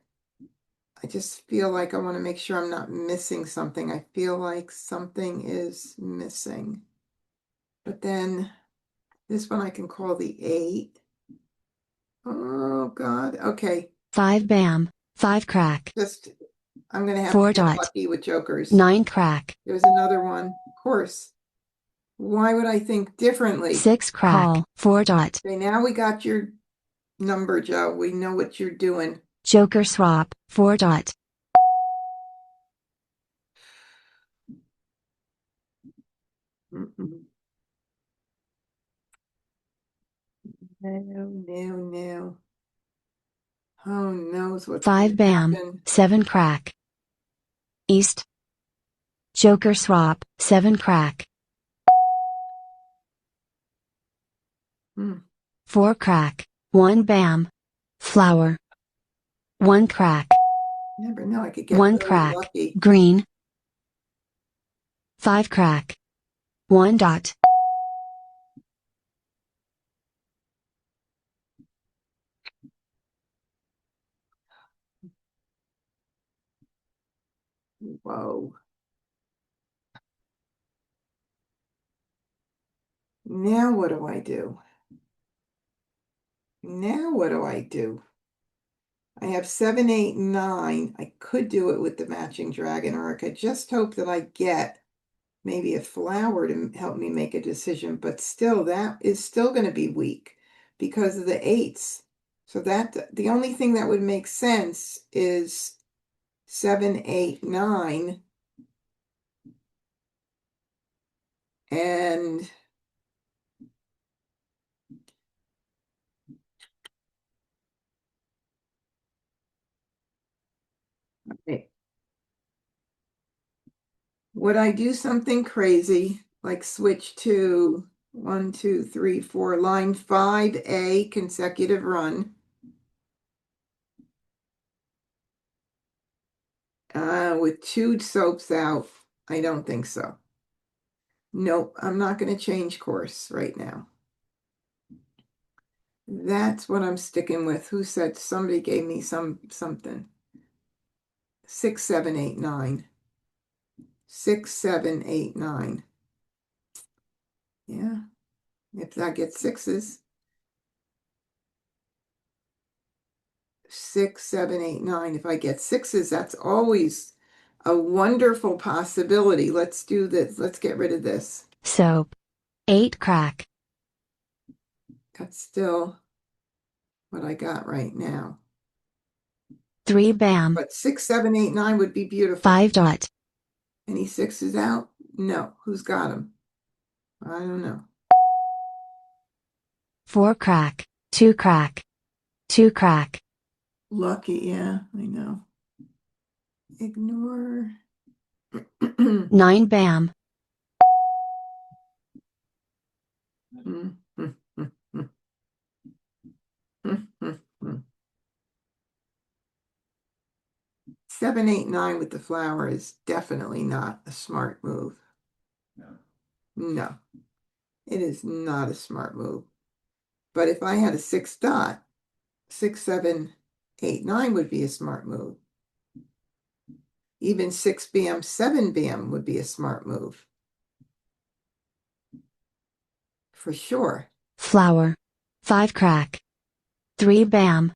I just feel like I want to make sure I'm not missing something. I feel like something is missing. But then this one I can call the 8. Oh, God. Okay. 5 bam, 5 crack, I'm going to have 4 to get dot, lucky with jokers. 9 crack, There's another one. Of course. Why would I think differently? 6 crack, call, 4 dot, Okay, now we got your number, Joe. We know what you're doing. joker swap, 4 dot, Mm-mm. No. Oh, knows what's 5 gonna bam, happen. 7 crack, east, joker swap, 7 crack, Hmm. 4 crack, 1 bam, flower, 1 crack, Never know. I could get 1 really crack, lucky. green, 5 crack, 1 dot, Whoa. Now what do I do? Now what do I do? I have 7, 8, 9. I could do it with the matching dragon, or I could just hope that I get maybe a flower to help me make a decision, but still, that is still going to be weak because of the 8s. So that the only thing that would make sense is 7, 8, 9, and okay. Would I do something crazy like switch to 1, 2, 3, 4, line 5A consecutive run? With 2 soaps out? I don't think so. Nope, I'm not going to change course right now. That's what I'm sticking with. Who said somebody gave me something? 6, 7, 8, 9. 6, 7, 8, 9. Yeah, if I get 6s. 6, 7, 8, 9. If I get 6s, that's always a wonderful possibility. Let's do this. Let's get rid of this. soap, 8 crack, That's still what I got right now. 3 bam, But 6, 7, 8, 9 would be beautiful. 5 dot, Any 6s out? No. Who's got them? I don't know. 4 crack, 2 crack, 2 crack, Lucky, yeah, I know. Ignore. 9 bam, 7, 8, 9 with the flower is definitely not a smart move. No, it is not a smart move. But if I had a 6 dot, 6, 7, 8, 9 would be a smart move. Even 6 bam, 7 bam would be a smart move. For sure. flower, 5 crack, 3 bam,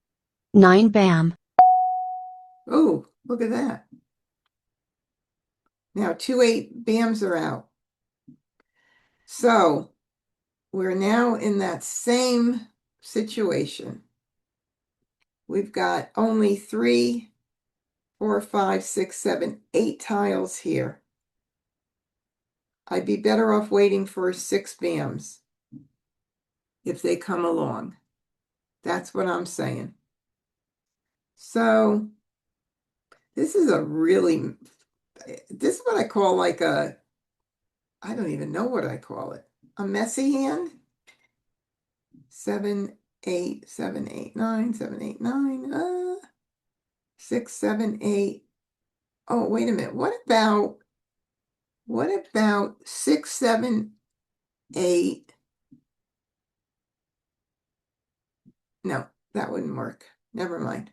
9 bam, Oh, look at that. Now 2 8 bams are out. So we're now in that same situation. We've got only 3, 4, 5, 6, 7, 8 tiles here. I'd be better off waiting for 6 BAMs if they come along. That's what I'm saying. So this is this is what I call like I don't even know what I call it. A messy hand. 7, 8, 7, 8, 9, 7, 8, 9, 6, 7, 8. Oh, wait a minute. What about 6, 7, 8? No, that wouldn't work. Never mind.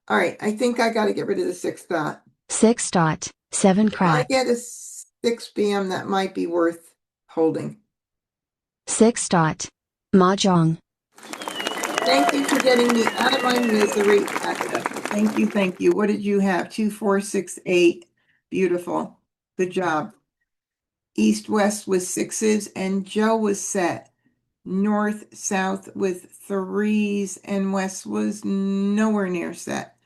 All right, I think I got to get rid of the 6 dot. 6 dot, 7 If I crack. get a 6 BM, that might be worth holding. 6 dot, Mah Jongg. Thank you for getting me out of my misery, Agatha. Thank you, thank you. What did you have? 2, 4, 6, 8. Beautiful. Good job. East, west with 6s, and Joe was set. North, south with 3s, and west was nowhere near set.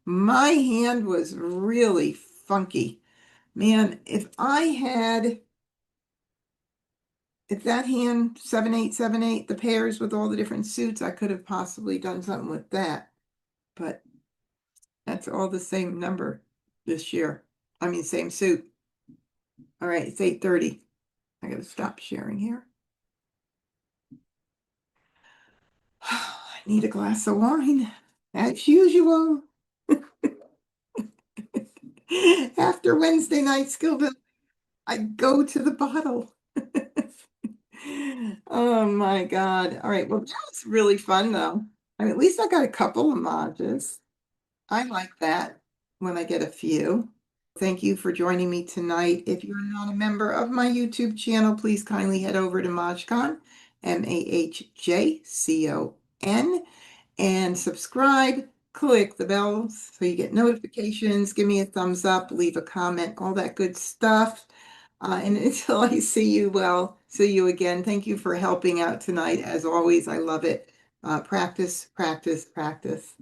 My hand was really funky. Man, if that hand, 7, 8, 7, 8, the pairs with all the different suits, I could have possibly done something with that. But that's all the same number this year. I mean, same suit. All right, it's 8:30. I gotta stop sharing here. I need a glass of wine, as usual. After Wednesday night skill build, I go to the bottle. Oh my God. All right. Well, that was really fun though. I mean, at least I got a couple of Mahjs. I like that when I get a few. Thank you for joining me tonight. If you're not a member of my YouTube channel, please kindly head over to MahjCon, MahjCon, and subscribe. Click the bell so you get notifications. Give me a thumbs up, leave a comment, all that good stuff. And until I see you again. Thank you for helping out tonight. As always, I love it. Practice, practice, practice.